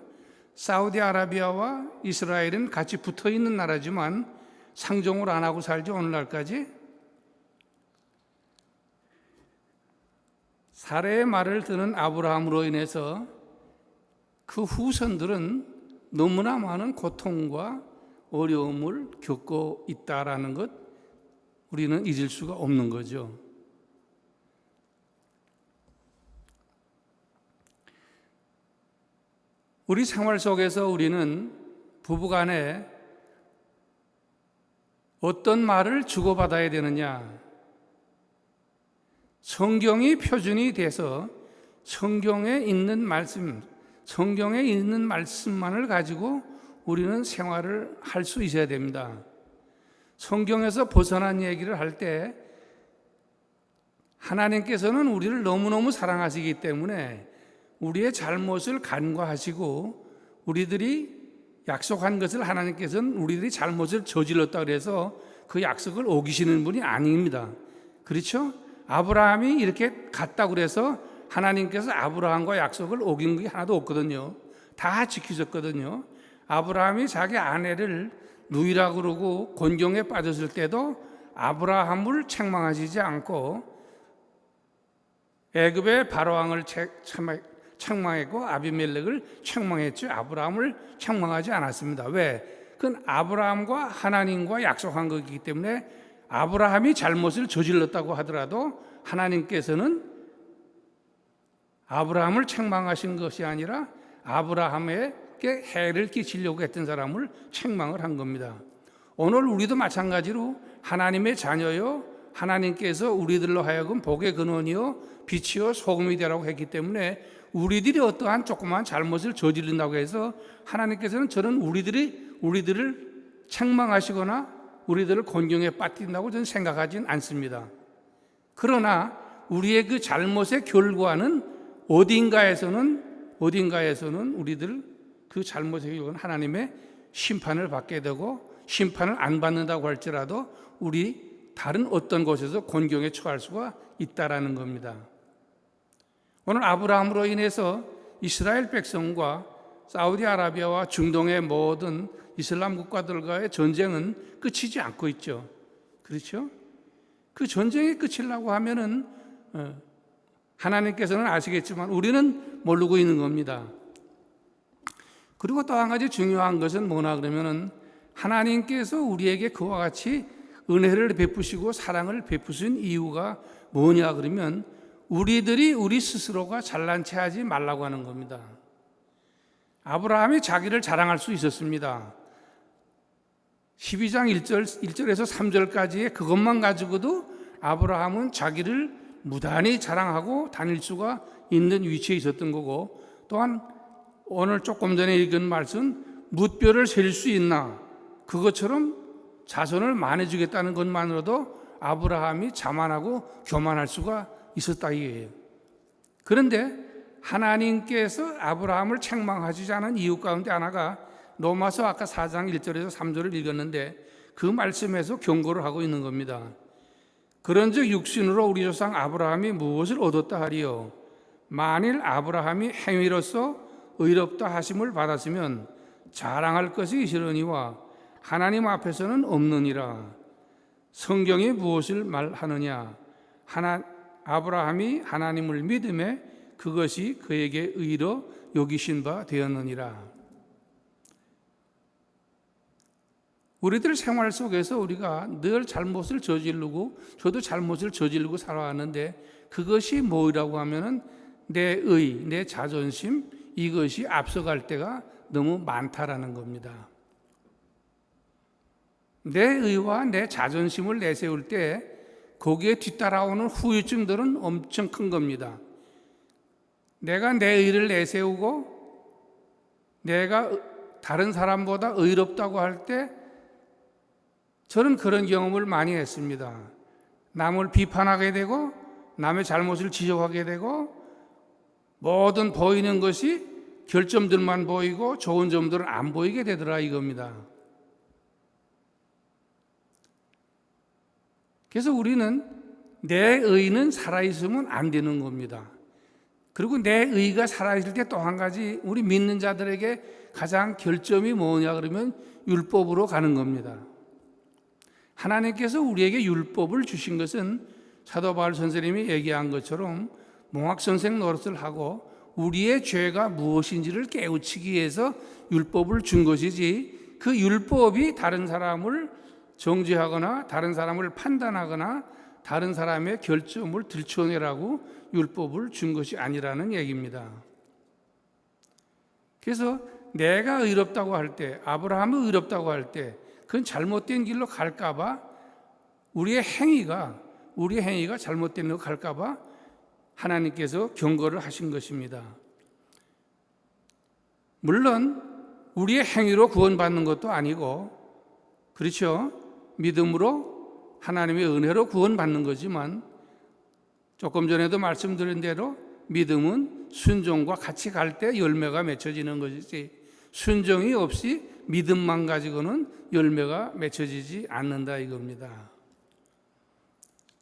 사우디아라비아와 이스라엘은 같이 붙어 있는 나라지만 상종을 안 하고 살죠. 오늘날까지. 사례의 말을 듣는 아브라함으로 인해서 그 후손들은 너무나 많은 고통과 어려움을 겪고 있다라는 것 우리는 잊을 수가 없는 거죠. 우리 생활 속에서 우리는 부부간에 어떤 말을 주고받아야 되느냐? 성경이 표준이 돼서 성경에 있는 말씀만을 가지고 우리는 생활을 할 수 있어야 됩니다. 성경에서 벗어난 얘기를 할 때 하나님께서는 우리를 너무너무 사랑하시기 때문에 우리의 잘못을 간과하시고 우리들이 약속한 것을 하나님께서는 우리들이 잘못을 저질렀다 그래서 그 약속을 어기시는 분이 아닙니다. 그렇죠? 아브라함이 이렇게 갔다고 그래서 하나님께서 아브라함과 약속을 어긴 게 하나도 없거든요. 다 지키셨거든요. 아브라함이 자기 아내를 누이라고 그러고 곤경에 빠졌을 때도 아브라함을 책망하시지 않고 애굽의 바로왕을 책망했고 아비멜렉을 책망했죠. 아브라함을 책망하지 않았습니다. 왜? 그건 아브라함과 하나님과 약속한 거기 때문에 아브라함이 잘못을 저질렀다고 하더라도 하나님께서는 아브라함을 책망하신 것이 아니라 아브라함에게 해를 끼치려고 했던 사람을 책망을 한 겁니다. 오늘 우리도 마찬가지로 하나님의 자녀요, 하나님께서 우리들로 하여금 복의 근원이요 빛이요 소금이 되라고 했기 때문에 우리들이 어떠한 조그마한 잘못을 저지른다고 해서 하나님께서는 저는 우리들을 책망하시거나 우리들을 곤경에 빠뜨린다고 저는 생각하지는 않습니다. 그러나 우리의 그 잘못의 결과는 어딘가에서는 우리들 그 잘못의 결과는 하나님의 심판을 받게 되고, 심판을 안 받는다고 할지라도 우리 다른 어떤 곳에서 곤경에 처할 수가 있다라는 겁니다. 오늘 아브라함으로 인해서 이스라엘 백성과 사우디아라비아와 중동의 모든 이슬람 국가들과의 전쟁은 끝이지 않고 있죠. 그렇죠? 그 전쟁이 끝이려고 하면은 하나님께서는 아시겠지만 우리는 모르고 있는 겁니다. 그리고 또 한 가지 중요한 것은 뭐나 그러면은 하나님께서 우리에게 그와 같이 은혜를 베푸시고 사랑을 베푸신 이유가 뭐냐 그러면 우리들이 우리 스스로가 잘난 체 하지 말라고 하는 겁니다. 아브라함이 자기를 자랑할 수 있었습니다. 12장 1절에서 3절까지의 그것만 가지고도 아브라함은 자기를 무단히 자랑하고 다닐 수가 있는 위치에 있었던 거고, 또한 오늘 조금 전에 읽은 말씀 뭇별을 셀 수 있나, 그것처럼 자손을 많이 주겠다는 것만으로도 아브라함이 자만하고 교만할 수가 있었다 이거예요. 그런데 하나님께서 아브라함을 책망하시지 않은 이유 가운데 하나가 로마서 아까 4장 1절에서 3절을 읽었는데 그 말씀에서 경고를 하고 있는 겁니다. 그런즉 육신으로 우리 조상 아브라함이 무엇을 얻었다 하리요? 만일 아브라함이 행위로서 의롭다 하심을 받았으면 자랑할 것이 있으려니와 하나님 앞에서는 없느니라. 성경이 무엇을 말하느냐? 아브라함이 하나님을 믿음에 그것이 그에게 의로 여기신 바 되었느니라. 우리들 생활 속에서 우리가 늘 잘못을 저지르고 저도 잘못을 저지르고 살아왔는데 그것이 뭐라고 하면은 내 의, 내 자존심 이것이 앞서갈 때가 너무 많다라는 겁니다. 내 의와 내 자존심을 내세울 때 거기에 뒤따라오는 후유증들은 엄청 큰 겁니다. 내가 내 의를 내세우고 내가 다른 사람보다 의롭다고 할 때 저는 그런 경험을 많이 했습니다. 남을 비판하게 되고 남의 잘못을 지적하게 되고 모든 보이는 것이 결점들만 보이고 좋은 점들은 안 보이게 되더라 이겁니다. 그래서 우리는 내 의는 살아있으면 안 되는 겁니다. 그리고 내 의가 살아있을 때 또 한 가지 우리 믿는 자들에게 가장 결점이 뭐냐 그러면 율법으로 가는 겁니다. 하나님께서 우리에게 율법을 주신 것은 사도 바울 선생님이 얘기한 것처럼 몽학선생 노릇을 하고 우리의 죄가 무엇인지를 깨우치기 위해서 율법을 준 것이지 그 율법이 다른 사람을 정죄하거나 다른 사람을 판단하거나 다른 사람의 결점을 들춰내라고 율법을 준 것이 아니라는 얘기입니다. 그래서 내가 의롭다고 할 때, 아브라함이 의롭다고 할 때 그건 잘못된 길로 갈까 봐 우리의 행위가 잘못된 길로 갈까 봐 하나님께서 경고를 하신 것입니다. 물론 우리의 행위로 구원받는 것도 아니고 그렇죠? 믿음으로 하나님의 은혜로 구원받는 거지만 조금 전에도 말씀드린 대로 믿음은 순종과 같이 갈 때 열매가 맺혀지는 것이지 순종이 없이 믿음만 가지고는 열매가 맺혀지지 않는다 이겁니다.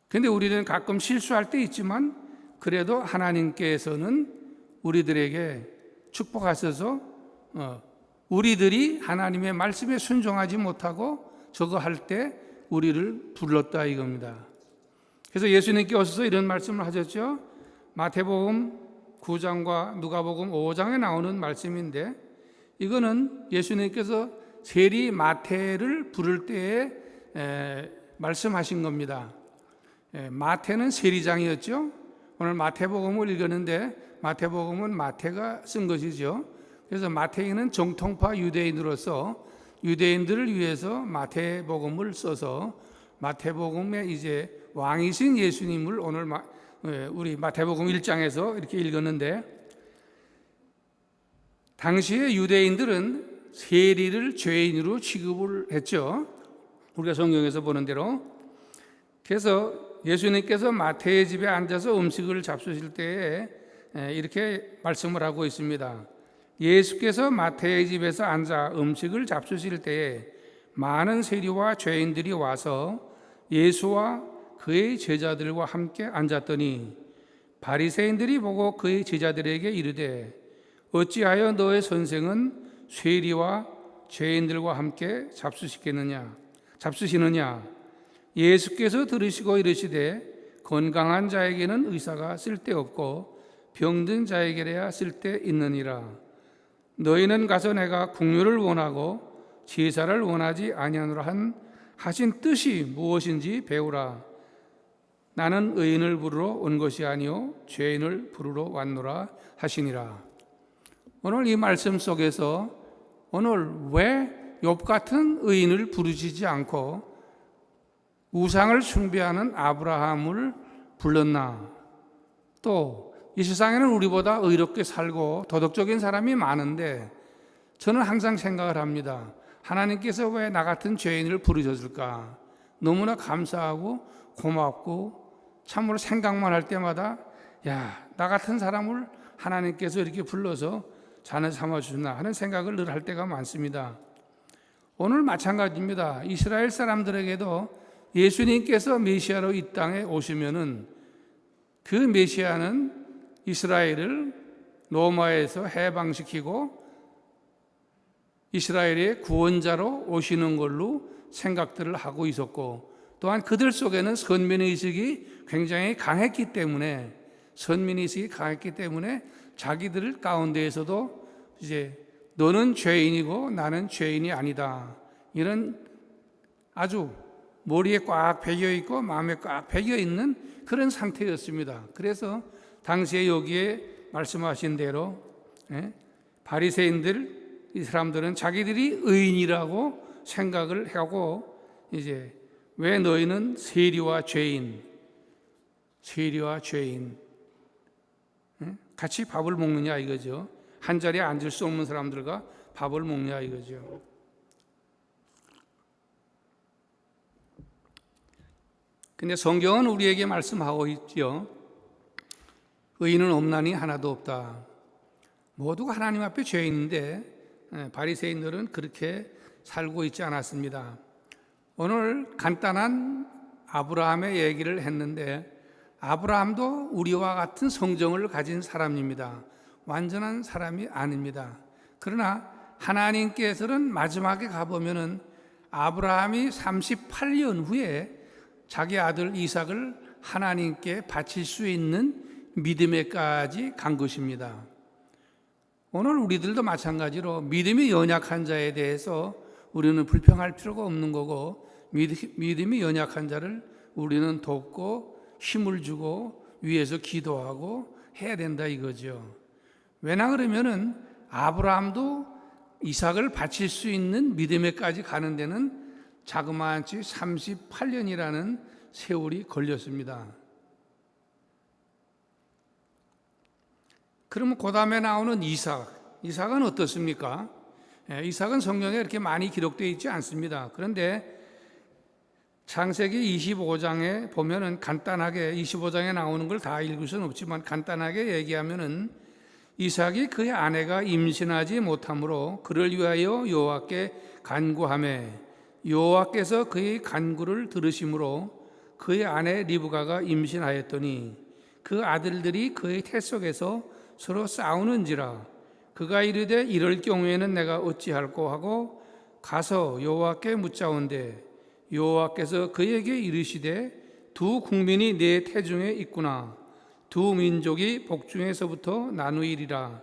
그런데 우리는 가끔 실수할 때 있지만 그래도 하나님께서는 우리들에게 축복하셔서 우리들이 하나님의 말씀에 순종하지 못하고 저거 할 때 우리를 불렀다 이겁니다. 그래서 예수님께 오셔서 이런 말씀을 하셨죠. 마태복음 9장과 누가복음 5장에 나오는 말씀인데, 이거는 예수님께서 세리 마태를 부를 때에 말씀하신 겁니다. 마태는 세리장이었죠. 오늘 마태복음을 읽었는데 마태복음은 마태가 쓴 것이죠. 그래서 마태인은 정통파 유대인으로서 유대인들을 위해서 마태복음을 써서 마태복음에 이제 왕이신 예수님을 오늘 우리 마태복음 1장에서 이렇게 읽었는데, 당시에 유대인들은 세리를 죄인으로 취급을 했죠. 우리가 성경에서 보는 대로. 그래서 예수님께서 마태의 집에 앉아서 음식을 잡수실 때에 이렇게 말씀을 하고 있습니다. 예수께서 마태의 집에서 앉아 음식을 잡수실 때에 많은 세리와 죄인들이 와서 예수와 그의 제자들과 함께 앉았더니 바리새인들이 보고 그의 제자들에게 이르되 어찌하여 너의 선생은 세리와 죄인들과 함께 잡수시느냐. 예수께서 들으시고 이르시되 건강한 자에게는 의사가 쓸데없고 병든 자에게야 쓸데있느니라. 너희는 가서 내가 긍휼을 원하고 제사를 원하지 아니하노라 하신 뜻이 무엇인지 배우라. 나는 의인을 부르러 온 것이 아니요 죄인을 부르러 왔노라 하시니라. 오늘 이 말씀 속에서 오늘 왜 욥 같은 의인을 부르시지 않고 우상을 숭배하는 아브라함을 불렀나? 또 이 세상에는 우리보다 의롭게 살고 도덕적인 사람이 많은데 저는 항상 생각을 합니다. 하나님께서 왜 나 같은 죄인을 부르셨을까? 너무나 감사하고 고맙고 참으로 생각만 할 때마다 나 같은 사람을 하나님께서 이렇게 불러서 자녀 삼아주나 하는 생각을 늘 할 때가 많습니다. 오늘 마찬가지입니다. 이스라엘 사람들에게도 예수님께서 메시아로 이 땅에 오시면은 그 메시아는 이스라엘을 로마에서 해방시키고 이스라엘의 구원자로 오시는 걸로 생각들을 하고 있었고, 또한 그들 속에는 선민의식이 굉장히 강했기 때문에 자기들 가운데에서도 이제 너는 죄인이고 나는 죄인이 아니다, 이런 아주 머리에 꽉 배겨있고 마음에 꽉 배겨있는 그런 상태였습니다. 그래서 당시에 여기에 말씀하신 대로 바리새인들, 이 사람들은 자기들이 의인이라고 생각을 하고 이제 왜 너희는 세리와 죄인 같이 밥을 먹느냐 이거죠. 한 자리에 앉을 수 없는 사람들과 밥을 먹냐 이거죠. 근데 성경은 우리에게 말씀하고 있죠. 의인은 없나니 하나도 없다. 모두가 하나님 앞에 죄인인데 바리새인들은 그렇게 살고 있지 않았습니다. 오늘 간단한 아브라함의 얘기를 했는데, 아브라함도 우리와 같은 성정을 가진 사람입니다. 완전한 사람이 아닙니다. 그러나 하나님께서는 마지막에 가보면은 아브라함이 38년 후에 자기 아들 이삭을 하나님께 바칠 수 있는 믿음에까지 간 것입니다. 오늘 우리들도 마찬가지로 믿음이 연약한 자에 대해서 우리는 불평할 필요가 없는 거고, 믿음이 연약한 자를 우리는 돕고 힘을 주고 위에서 기도하고 해야 된다 이거죠. 왜냐 그러면은 아브라함도 이삭을 바칠 수 있는 믿음에까지 가는 데는 자그마치 38년이라는 세월이 걸렸습니다. 그러면 그 다음에 나오는 이삭은 어떻습니까? 이삭은 성경에 이렇게 많이 기록되어 있지 않습니다. 그런데 창세기 25장에 보면은 간단하게 25장에 나오는 걸 다 읽을 수는 없지만 간단하게 얘기하면은 이삭이 그의 아내가 임신하지 못하므로 그를 위하여 여호와께 간구하매 여호와께서 그의 간구를 들으심으로 그의 아내 리브가가 임신하였더니 그 아들들이 그의 태 속에서 서로 싸우는지라 그가 이르되 이럴 경우에는 내가 어찌할꼬 하고 가서 여호와께 묻자온대 여호와께서 그에게 이르시되 두 국민이 내 태중에 있구나 두 민족이 복중에서부터 나누이리라.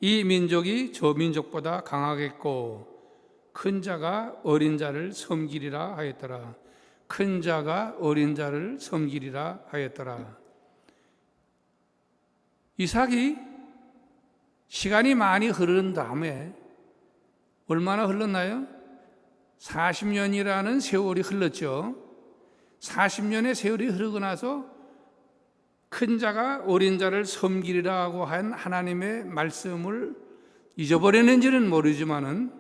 이 민족이 저 민족보다 강하겠고 큰 자가 어린 자를 섬기리라 하였더라. 큰 자가 어린 자를 섬기리라 하였더라. 이삭이 시간이 많이 흐른 다음에 얼마나 흘렀나요? 40년이라는 세월이 흘렀죠. 40년의 세월이 흐르고 나서 큰 자가 어린 자를 섬기리라고 한 하나님의 말씀을 잊어버렸는지는 모르지만은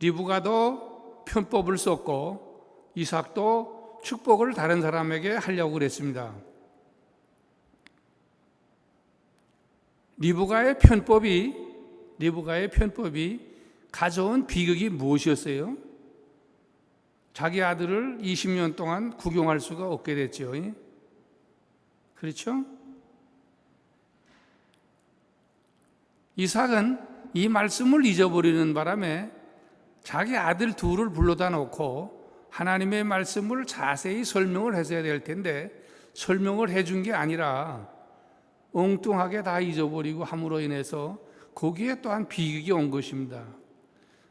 리브가도 편법을 썼고 이삭도 축복을 다른 사람에게 하려고 그랬습니다. 리브가의 편법이 가져온 비극이 무엇이었어요? 자기 아들을 20년 동안 구경할 수가 없게 됐죠. 그렇죠? 이삭은 이 말씀을 잊어버리는 바람에 자기 아들 둘을 불러다 놓고 하나님의 말씀을 자세히 설명을 했어야 될 텐데 설명을 해준 게 아니라 엉뚱하게 다 잊어버리고 함으로 인해서 거기에 또한 비극이 온 것입니다.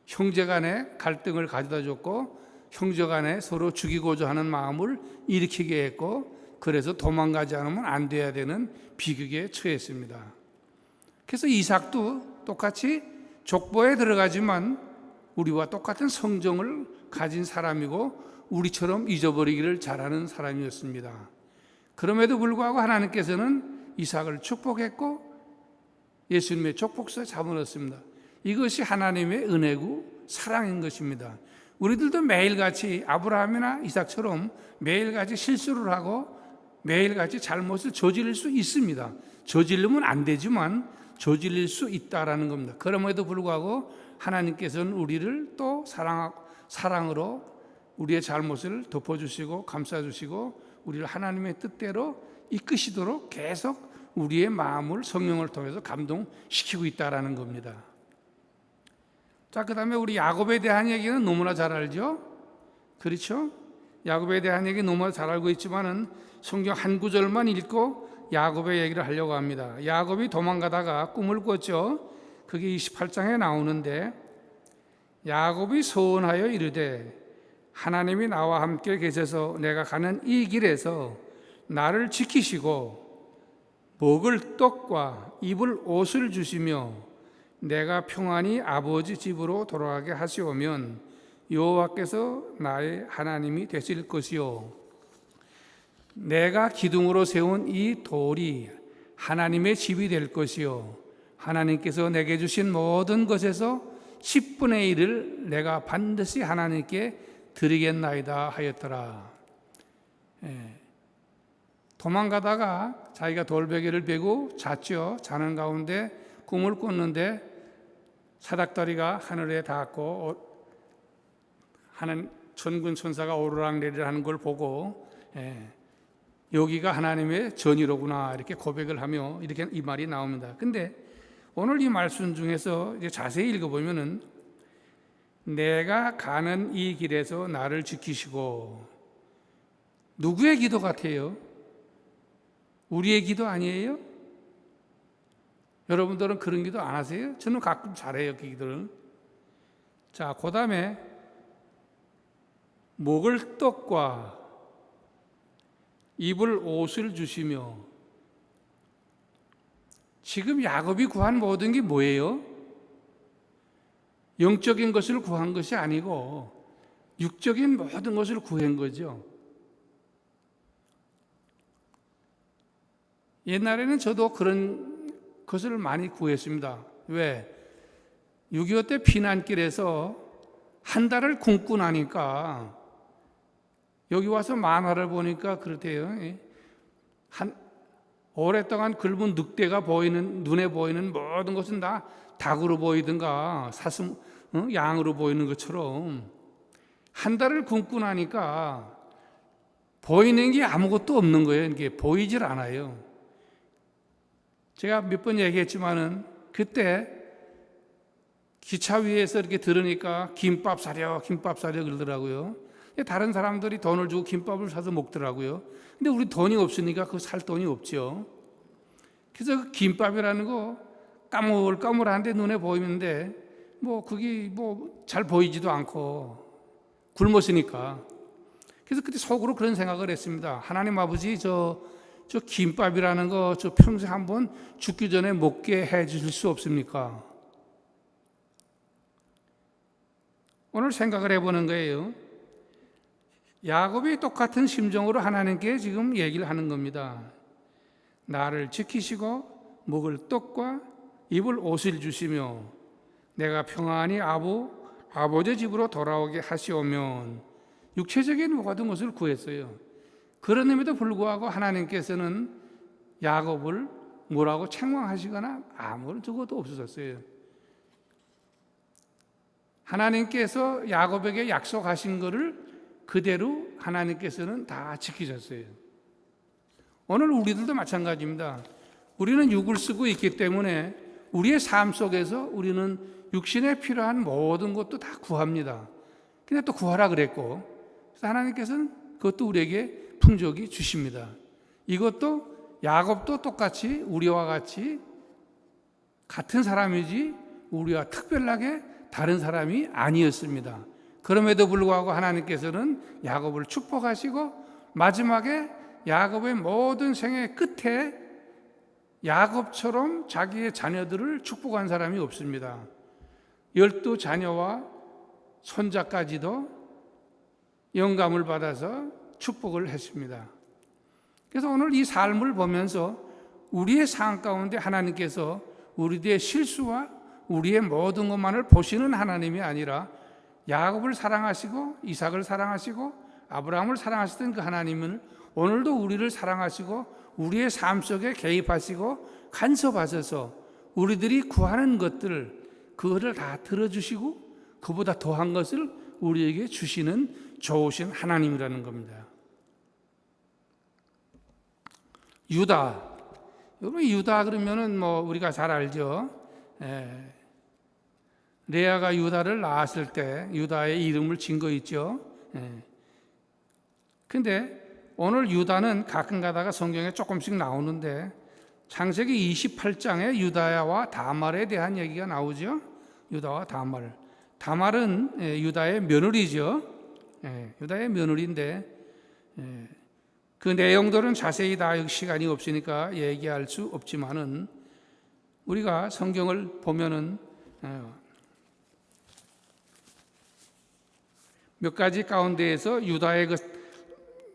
형제 간에 갈등을 가져다 줬고 형제 간에 서로 죽이고자 하는 마음을 일으키게 했고 그래서 도망가지 않으면 안 돼야 되는 비극에 처했습니다. 그래서 이삭도 똑같이 족보에 들어가지만 우리와 똑같은 성정을 가진 사람이고 우리처럼 잊어버리기를 잘하는 사람이었습니다. 그럼에도 불구하고 하나님께서는 이삭을 축복했고 예수님의 축복서에 잡아넣었습니다. 이것이 하나님의 은혜고 사랑인 것입니다. 우리들도 매일같이 아브라함이나 이삭처럼 매일같이 실수를 하고 매일같이 잘못을 저지를 수 있습니다. 저지르면 안 되지만 저질릴 수 있다라는 겁니다. 그럼에도 불구하고 하나님께서는 우리를 또 사랑으로 우리의 잘못을 덮어주시고 감싸주시고 우리를 하나님의 뜻대로 이끄시도록 계속 우리의 마음을 성령을 통해서 감동시키고 있다라는 겁니다. 자, 그 다음에 우리 야곱에 대한 얘기는 너무나 잘 알죠? 그렇죠? 야곱에 대한 얘기 너무나 잘 알고 있지만은 성경 한 구절만 읽고 야곱의 얘기를 하려고 합니다. 야곱이 도망가다가 꿈을 꿨죠. 그게 28장에 나오는데 야곱이 소원하여 이르되 하나님이 나와 함께 계셔서 내가 가는 이 길에서 나를 지키시고 먹을 떡과 입을 옷을 주시며 내가 평안히 아버지 집으로 돌아가게 하시오면 여호와께서 나의 하나님이 되실 것이요 내가 기둥으로 세운 이 돌이 하나님의 집이 될 것이요 하나님께서 내게 주신 모든 것에서 10분의 1을 내가 반드시 하나님께 드리겠나이다 하였더라. 도망가다가 자기가 돌베개를 베고 잤죠. 자는 가운데 꿈을 꿨는데 사닥다리가 하늘에 닿았고 하는 천군 천사가 오르락내리락 하는 걸 보고 여기가 하나님의 전이로구나 이렇게 고백을 하며 이렇게 이 말이 나옵니다. 근데 오늘 이 말씀 중에서 이제 자세히 읽어보면은 내가 가는 이 길에서 나를 지키시고 누구의 기도 같아요? 우리의 기도 아니에요? 여러분들은 그런 기도 안 하세요? 저는 가끔 잘해요, 그 기도를. 자, 그 다음에 먹을 떡과 입을 옷을 주시며 지금 야곱이 구한 모든 게 뭐예요? 영적인 것을 구한 것이 아니고 육적인 모든 것을 구한 거죠. 옛날에는 저도 그런 것을 많이 구했습니다. 왜? 6.25 때 피난길에서 한 달을 굶고 나니까 여기 와서 만화를 보니까 그렇대요. 오랫동안 긁은 늑대가 보이는, 눈에 보이는 모든 것은 다 닭으로 보이든가 사슴, 양으로 보이는 것처럼 한 달을 굶고 나니까 보이는 게 아무것도 없는 거예요. 이게 보이질 않아요. 제가 몇 번 얘기했지만은 그때 기차 위에서 이렇게 들으니까 김밥 사려 그러더라고요. 다른 사람들이 돈을 주고 김밥을 사서 먹더라고요. 근데 우리 돈이 없으니까 그 살 돈이 없죠. 그래서 그 김밥이라는 거 까물까물한데 눈에 보이는데 그게 잘 보이지도 않고 굶었으니까. 그래서 그때 속으로 그런 생각을 했습니다. 하나님 아버지, 저 김밥이라는 거 저 평생 한번 죽기 전에 먹게 해 주실 수 없습니까? 오늘 생각을 해보는 거예요. 야곱이 똑같은 심정으로 하나님께 지금 얘기를 하는 겁니다. 나를 지키시고 먹을 떡과 입을 옷을 주시며 내가 평안히 아버지 집으로 돌아오게 하시오면, 육체적인 모든 것을 구했어요. 그런음에도 불구하고 하나님께서는 야곱을 뭐라고 책망하시거나 아무런 적어도 없으셨어요. 하나님께서 야곱에게 약속하신 것을 그대로 하나님께서는 다 지키셨어요. 오늘 우리들도 마찬가지입니다. 우리는 육을 쓰고 있기 때문에 우리의 삶 속에서 우리는 육신에 필요한 모든 것도 다 구합니다. 근데 또 구하라 그랬고, 그래서 하나님께서는 그것도 우리에게 풍족히 주십니다. 이것도 야곱도 똑같이 우리와 같이 같은 사람이지 우리와 특별하게 다른 사람이 아니었습니다. 그럼에도 불구하고 하나님께서는 야곱을 축복하시고 마지막에 야곱의 모든 생애 끝에 야곱처럼 자기의 자녀들을 축복한 사람이 없습니다. 12자녀와 손자까지도 영감을 받아서 축복을 했습니다. 그래서 오늘 이 삶을 보면서 우리의 삶 가운데 하나님께서 우리의 실수와 우리의 모든 것만을 보시는 하나님이 아니라 야곱을 사랑하시고 이삭을 사랑하시고 아브라함을 사랑하시던 그 하나님은 오늘도 우리를 사랑하시고 우리의 삶 속에 개입하시고 간섭하셔서 우리들이 구하는 것들 그거를 다 들어주시고 그보다 더한 것을 우리에게 주시는 좋으신 하나님이라는 겁니다. 유다, 여러분 유다 그러면은 우리가 잘 알죠. 레아가 유다를 낳았을 때 유다의 이름을 진 거 있죠. 근데 오늘 유다는 가끔 가다가 성경에 조금씩 나오는데 창세기 28장에 유다와 다말에 대한 얘기가 나오죠. 유다와 다말. 다말은 유다의 며느리죠. 유다의 며느리인데 그 내용들은 자세히 다 시간이 없으니까 얘기할 수 없지만은 우리가 성경을 보면은 몇 가지 가운데에서 유다의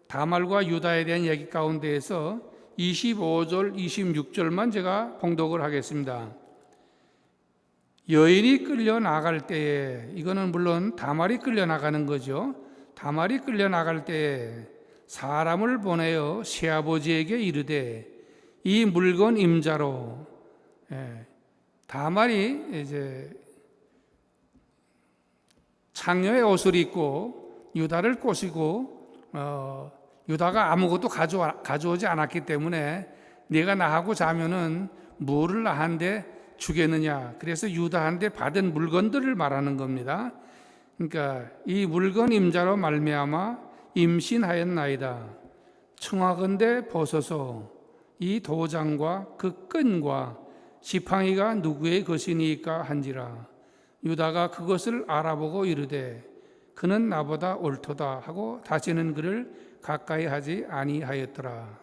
다말과 유다에 대한 얘기 가운데에서 25절, 26절만 제가 봉독을 하겠습니다. 여인이 끌려 나갈 때에, 이거는 물론 다말이 끌려 나가는 거죠. 다말이 끌려 나갈 때에 사람을 보내어 시아버지에게 이르되 이 물건 임자로, 다말이 이제 창녀의 옷을 입고 유다를 꼬시고 유다가 아무것도 가져오지 않았기 때문에 네가 나하고 자면은 뭐를 나한테 주겠느냐. 그래서 유다한테 받은 물건들을 말하는 겁니다. 그러니까 이 물건 임자로 말미암아 임신하였나이다. 청하건대 벗어서 이 도장과 그 끈과 지팡이가 누구의 것이니까 한지라. 유다가 그것을 알아보고 이르되 그는 나보다 옳도다 하고 다시는 그를 가까이 하지 아니하였더라.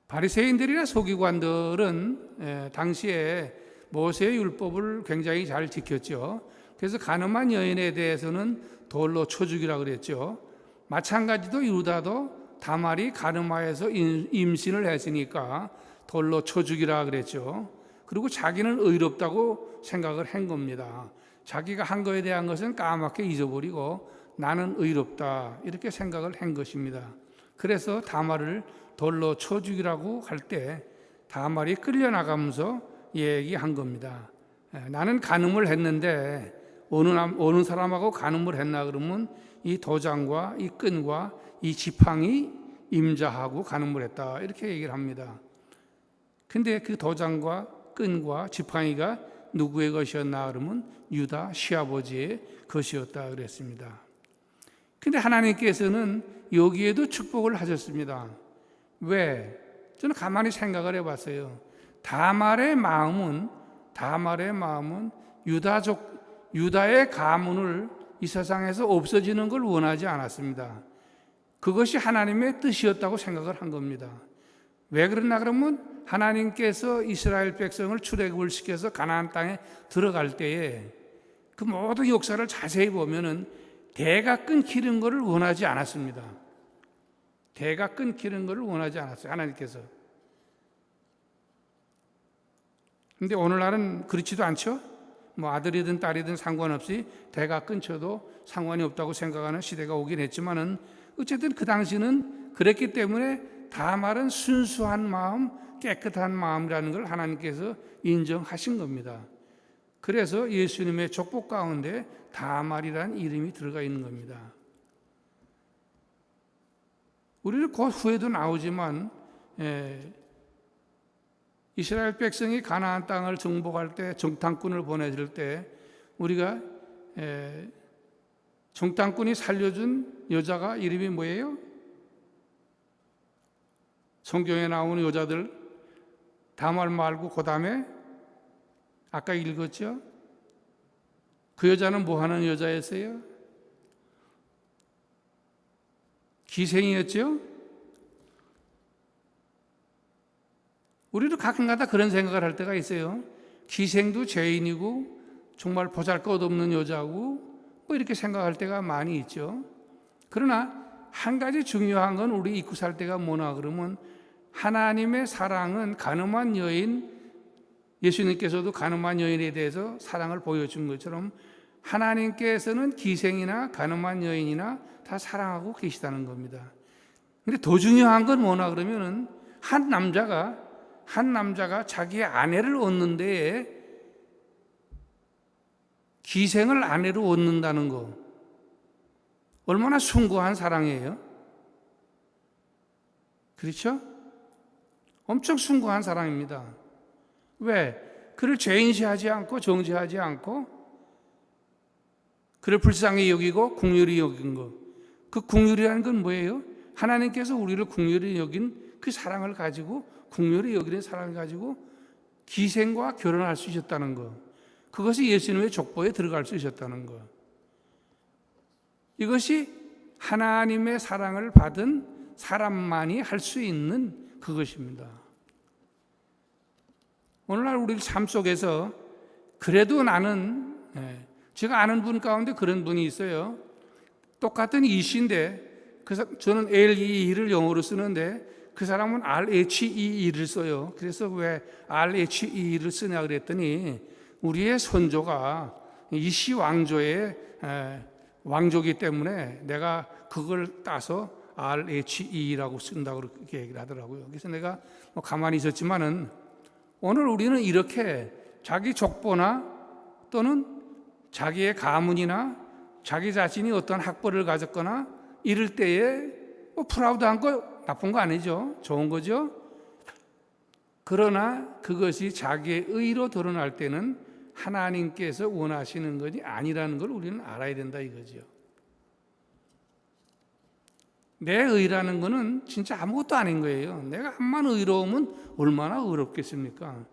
바리새인들이나 서기관들은 당시에 모세의 율법을 굉장히 잘 지켰죠. 그래서 간음한 여인에 대해서는 돌로 쳐 죽이라 그랬죠. 마찬가지로 유다도 다말이 간음하여서 임신을 했으니까 돌로 쳐 죽이라 그랬죠. 그리고 자기는 의롭다고 생각을 한 겁니다. 자기가 한 거에 대한 것은 까맣게 잊어버리고 나는 의롭다 이렇게 생각을 한 것입니다. 그래서 다말을 돌로 쳐 죽이라고 할 때 다말이 끌려나가면서 얘기한 겁니다. 나는 간음을 했는데 어느 사람하고 간음을 했나 그러면 이 도장과 이 끈과 이 지팡이 임자하고 간음을 했다 이렇게 얘기를 합니다. 근데 그 도장과 끈과 지팡이가 누구의 것이었나 그러면 유다 시아버지의 것이었다 그랬습니다. 근데 하나님께서는 여기에도 축복을 하셨습니다. 왜? 저는 가만히 생각을 해봤어요. 다말의 마음은 유다의 가문을 이 세상에서 없어지는 걸 원하지 않았습니다. 그것이 하나님의 뜻이었다고 생각을 한 겁니다. 왜 그러나 그러면 하나님께서 이스라엘 백성을 출애굽을 시켜서 가나안 땅에 들어갈 때에 그 모든 역사를 자세히 보면은 대가 끊기는 것을 원하지 않았습니다. 대가 끊기는 것을 원하지 않았어요, 하나님께서. 근데 오늘날은 그렇지도 않죠? 뭐 아들이든 딸이든 상관없이 대가 끊쳐도 상관이 없다고 생각하는 시대가 오긴 했지만은 어쨌든 그 당시는 그랬기 때문에 다말은 순수한 마음, 깨끗한 마음이라는 걸 하나님께서 인정하신 겁니다. 그래서 예수님의 족복 가운데 다말이라는 이름이 들어가 있는 겁니다. 우리는 곧 후에도 나오지만 이스라엘 백성이 가나안 땅을 정복할 때 정탐꾼을 보내줄 때 우리가 정탐꾼이 살려준 여자가 이름이 뭐예요? 성경에 나오는 여자들 다말 말고 그 다음에 아까 읽었죠? 그 여자는 뭐 하는 여자였어요? 기생이었죠? 우리도 가끔가다 그런 생각을 할 때가 있어요. 기생도 죄인이고 정말 보잘것없는 여자고 뭐 이렇게 생각할 때가 많이 있죠. 그러나 한 가지 중요한 건 우리 잊고 살 때가 뭐나 그러면 하나님의 사랑은 가늠한 여인, 예수님께서도 가늠한 여인에 대해서 사랑을 보여준 것처럼 하나님께서는 기생이나 가늠한 여인이나 다 사랑하고 계시다는 겁니다. 근데 더 중요한 건 뭐나 그러면은 한 남자가 자기의 아내를 얻는데 기생을 아내로 얻는다는 거 얼마나 숭고한 사랑이에요? 그렇죠? 엄청 숭고한 사랑입니다. 왜? 그를 죄인시하지 않고 정죄하지 않고 그를 불쌍히 여기고 긍휼히 여긴 거. 그 긍휼이라는 건 뭐예요? 하나님께서 우리를 긍휼히 여긴 그 사랑을 가지고 긍휼히 여기는 사랑을 가지고 기생과 결혼할 수 있었다는 거. 그것이 예수님의 족보에 들어갈 수 있었다는 거. 이것이 하나님의 사랑을 받은 사람만이 할 수 있는 그것입니다. 오늘날 우리 삶 속에서 그래도 나는 제가 아는 분 가운데 그런 분이 있어요. 똑같은 이시인데 저는 LEE를 영어로 쓰는데 그 사람은 RHEE를 써요. 그래서 왜 RHEE를 쓰냐 그랬더니 우리의 선조가 이시 왕조의 왕조기 때문에 내가 그걸 따서 RHE라고 쓴다고 그렇게 얘기를 하더라고요. 그래서 내가 가만히 있었지만은 오늘 우리는 이렇게 자기 족보나 또는 자기의 가문이나 자기 자신이 어떤 학벌을 가졌거나 이럴 때에 프라우드한 거 나쁜 거 아니죠. 좋은 거죠. 그러나 그것이 자기의 의로 드러날 때는 하나님께서 원하시는 것이 아니라는 걸 우리는 알아야 된다 이거죠. 내 의라는 거는 진짜 아무것도 아닌 거예요. 내가 암만 의로우면 얼마나 의롭겠습니까?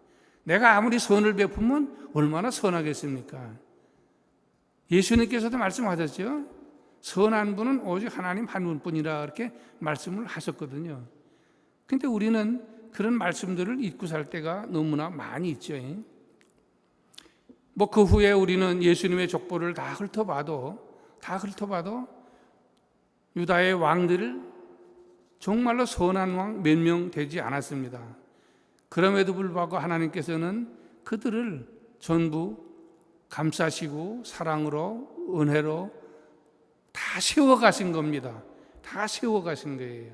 내가 아무리 선을 베푸면 얼마나 선하겠습니까? 예수님께서도 말씀하셨죠. 선한 분은 오직 하나님 한 분뿐이라 그렇게 말씀을 하셨거든요. 근데 우리는 그런 말씀들을 잊고 살 때가 너무나 많이 있죠. 뭐 그 후에 우리는 예수님의 족보를 다 훑어봐도 유다의 왕들을 정말로 선한 왕 몇 명 되지 않았습니다. 그럼에도 불구하고 하나님께서는 그들을 전부 감싸시고 사랑으로 은혜로 다 세워가신 겁니다. 다 세워가신 거예요.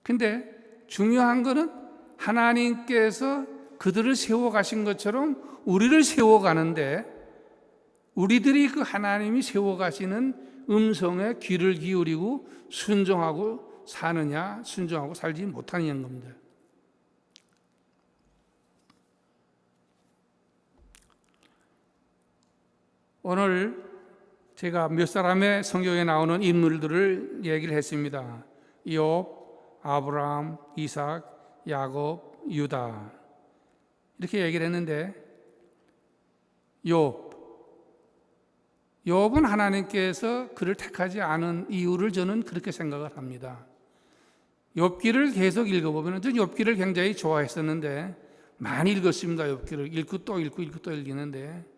근데 중요한 거는 하나님께서 그들을 세워가신 것처럼 우리를 세워가는데 우리들이 그 하나님이 세워가시는 음성에 귀를 기울이고 순종하고 사느냐 순종하고 살지 못하느냐는 겁니다. 오늘 제가 몇 사람의 성경에 나오는 인물들을 얘기를 했습니다. 욥, 아브라함, 이삭, 야곱, 유다 이렇게 얘기를 했는데 욥은 하나님께서 그를 택하지 않은 이유를 저는 그렇게 생각을 합니다. 욥기를 계속 읽어보면 저는 욥기를 굉장히 좋아했었는데 많이 읽었습니다. 욥기를 읽고 또 읽고 또 읽는데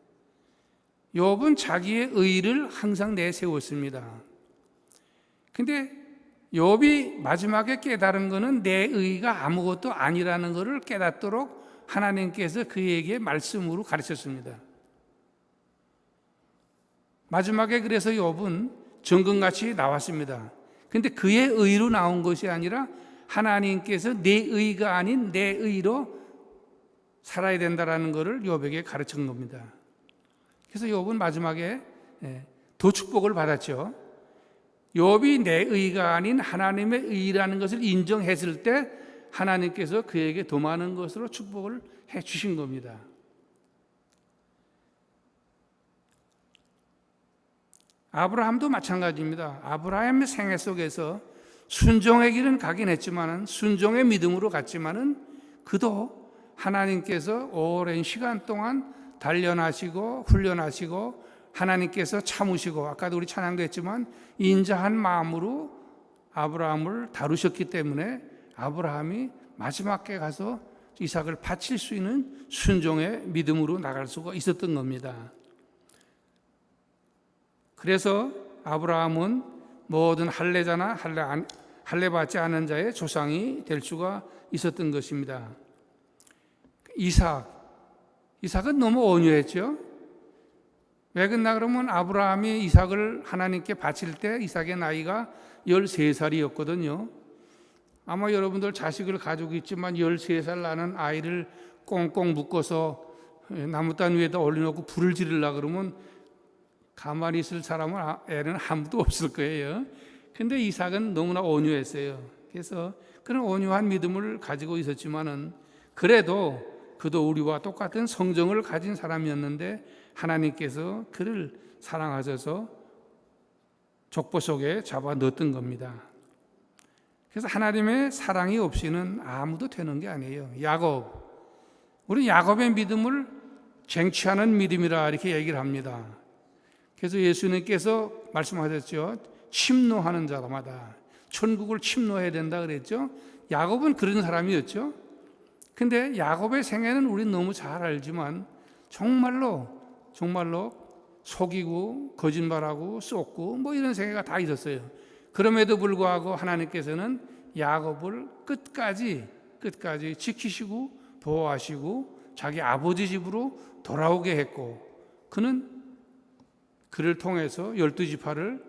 욥은 자기의 의를 항상 내세웠습니다. 근데 욥이 마지막에 깨달은 것은 내 의가 아무것도 아니라는 것을 깨닫도록 하나님께서 그에게 말씀으로 가르쳤습니다. 마지막에 그래서 욥은 정금같이 나왔습니다. 근데 그의 의로 나온 것이 아니라 하나님께서 내 의가 아닌 내 의로 살아야 된다는 것을 욥에게 가르친 겁니다. 그래서 욥은 마지막에 더 축복을 받았죠. 욥이 내 의가 아닌 하나님의 의라는 것을 인정했을 때 하나님께서 그에게 더 많은 것으로 축복을 해 주신 겁니다. 아브라함도 마찬가지입니다. 아브라함의 생애 속에서 순종의 길은 가긴 했지만은 순종의 믿음으로 갔지만은 그도 하나님께서 오랜 시간 동안 단련하시고 훈련하시고 하나님께서 참으시고 아까도 우리 찬양도 했지만 인자한 마음으로 아브라함을 다루셨기 때문에 아브라함이 마지막에 가서 이삭을 바칠 수 있는 순종의 믿음으로 나갈 수가 있었던 겁니다. 그래서 아브라함은 모든 할례자나 할례 받지 않은 자의 조상이 될 수가 있었던 것입니다. 이삭은 너무 온유했죠. 왜 그러나 그러면 아브라함이 이삭을 하나님께 바칠 때 이삭의 나이가 13살이었거든요. 아마 여러분들 자식을 가지고 있지만 13살 나는 아이를 꽁꽁 묶어서 나무단 위에다 올려놓고 불을 지르려고 그러면 가만히 있을 사람은 애는 아무도 없을 거예요. 근데 이삭은 너무나 온유했어요. 그래서 그런 온유한 믿음을 가지고 있었지만은 그래도 그도 우리와 똑같은 성정을 가진 사람이었는데 하나님께서 그를 사랑하셔서 족보 속에 잡아 넣었던 겁니다. 그래서 하나님의 사랑이 없이는 아무도 되는 게 아니에요. 우리 야곱의 믿음을 쟁취하는 믿음이라 이렇게 얘기를 합니다. 그래서 예수님께서 말씀하셨죠. 침노하는 자마다 천국을 침노해야 된다 그랬죠. 야곱은 그런 사람이었죠. 근데 야곱의 생애는 우리는 너무 잘 알지만 정말로 속이고 거짓말하고 쏟고 뭐 이런 생애가 다 있었어요. 그럼에도 불구하고 하나님께서는 야곱을 끝까지 지키시고 보호하시고 자기 아버지 집으로 돌아오게 했고 그는 그를 통해서 12지파를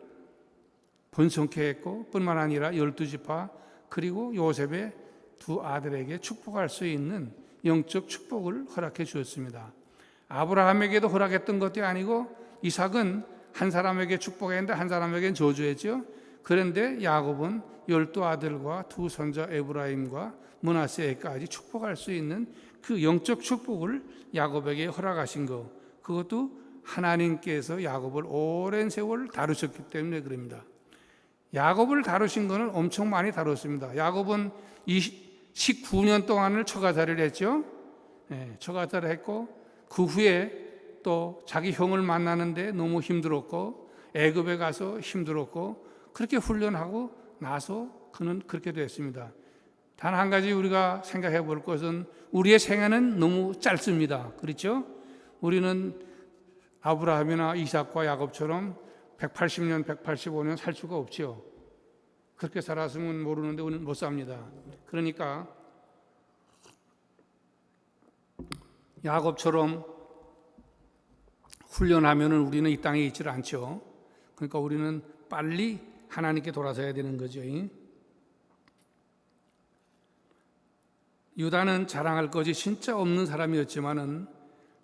번성케 했고 뿐만 아니라 12지파 그리고 요셉의 두 아들에게 축복할 수 있는 영적 축복을 허락해 주었습니다. 아브라함에게도 허락했던 것도 아니고 이삭은 한 사람에게 축복했는데 한 사람에게는 저주했죠. 그런데 야곱은 12아들과 두 손자 에브라임과 므낫세에까지 축복할 수 있는 그 영적 축복을 야곱에게 허락하신 것, 그것도 하나님께서 야곱을 오랜 세월 다루셨기 때문에 그럽니다. 야곱을 다루신 것은 엄청 많이 다뤘습니다. 야곱은 19년 동안을 처가살이를 했죠. 처가살이를 했고 그 후에 또 자기 형을 만나는데 너무 힘들었고 애굽에 가서 힘들었고 그렇게 훈련하고 나서 그는 그렇게 됐습니다. 단 한 가지 우리가 생각해 볼 것은 우리의 생애는 너무 짧습니다. 그렇죠? 우리는 아브라함이나 이삭과 야곱처럼 180년, 185년 살 수가 없죠. 그렇게 살았으면 모르는데 우리는 못 삽니다. 그러니까 야곱처럼 훈련하면 우리는 이 땅에 있질 않죠. 그러니까 우리는 빨리 하나님께 돌아서야 되는 거죠. 유다는 자랑할 것이 진짜 없는 사람이었지만은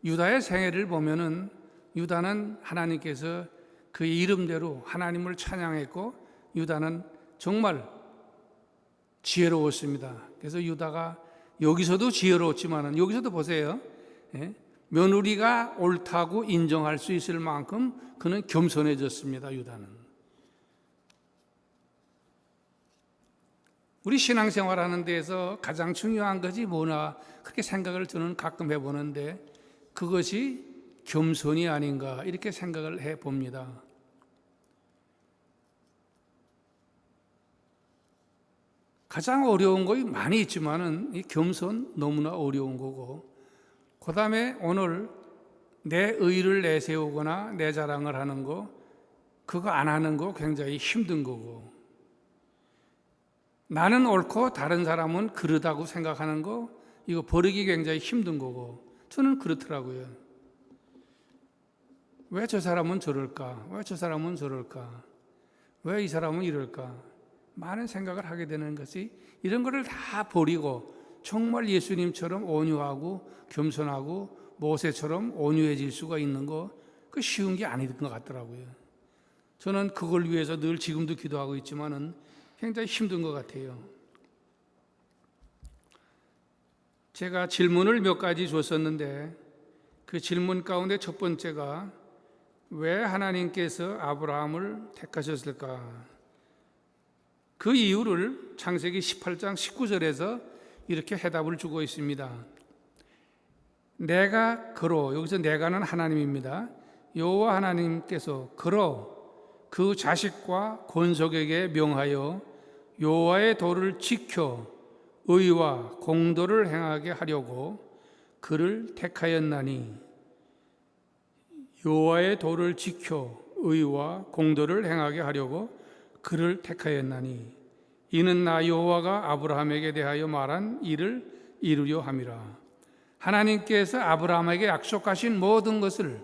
유다의 생애를 보면은 유다는 하나님께서 그의 이름대로 하나님을 찬양했고 유다는 정말 지혜로웠습니다. 그래서 유다가 여기서도 지혜로웠지만은 여기서도 보세요. 며느리가 옳다고 인정할 수 있을 만큼 그는 겸손해졌습니다. 유다는. 우리 신앙생활하는 데에서 가장 중요한 것이 뭐나 그렇게 생각을 저는 가끔 해보는데 그것이 겸손이 아닌가 이렇게 생각을 해봅니다. 가장 어려운 것이 많이 있지만은 이 겸손 너무나 어려운 거고, 그 다음에 오늘 내 의를 내세우거나 내 자랑을 하는 거, 그거 안 하는 거 굉장히 힘든 거고, 나는 옳고 다른 사람은 그르다고 생각하는 거, 이거 버리기 굉장히 힘든 거고, 저는 그렇더라고요. 왜 저 사람은 저럴까? 왜 저 사람은 저럴까? 왜 이 사람은 이럴까? 많은 생각을 하게 되는 것이, 이런 것을 다 버리고 정말 예수님처럼 온유하고 겸손하고 모세처럼 온유해질 수가 있는 거, 그 쉬운 게 아닌 것 같더라고요. 저는 그걸 위해서 늘 지금도 기도하고 있지만은 굉장히 힘든 것 같아요. 제가 질문을 몇 가지 줬었는데 그 질문 가운데 첫 번째가 왜 하나님께서 아브라함을 택하셨을까? 그 이유를 창세기 18장 19절에서 이렇게 해답을 주고 있습니다. 내가 그로, 여기서 내가는 하나님입니다. 여호와 하나님께서 그로 그 자식과 권속에게 명하여 여호와의 도를 지켜 의와 공도를 행하게 하려고 그를 택하였나니, 여호와의 도를 지켜 의와 공도를 행하게 하려고 그를 택하였나니 이는 나 여호와가 아브라함에게 대하여 말한 일을 이루려 함이라. 하나님께서 아브라함에게 약속하신 모든 것을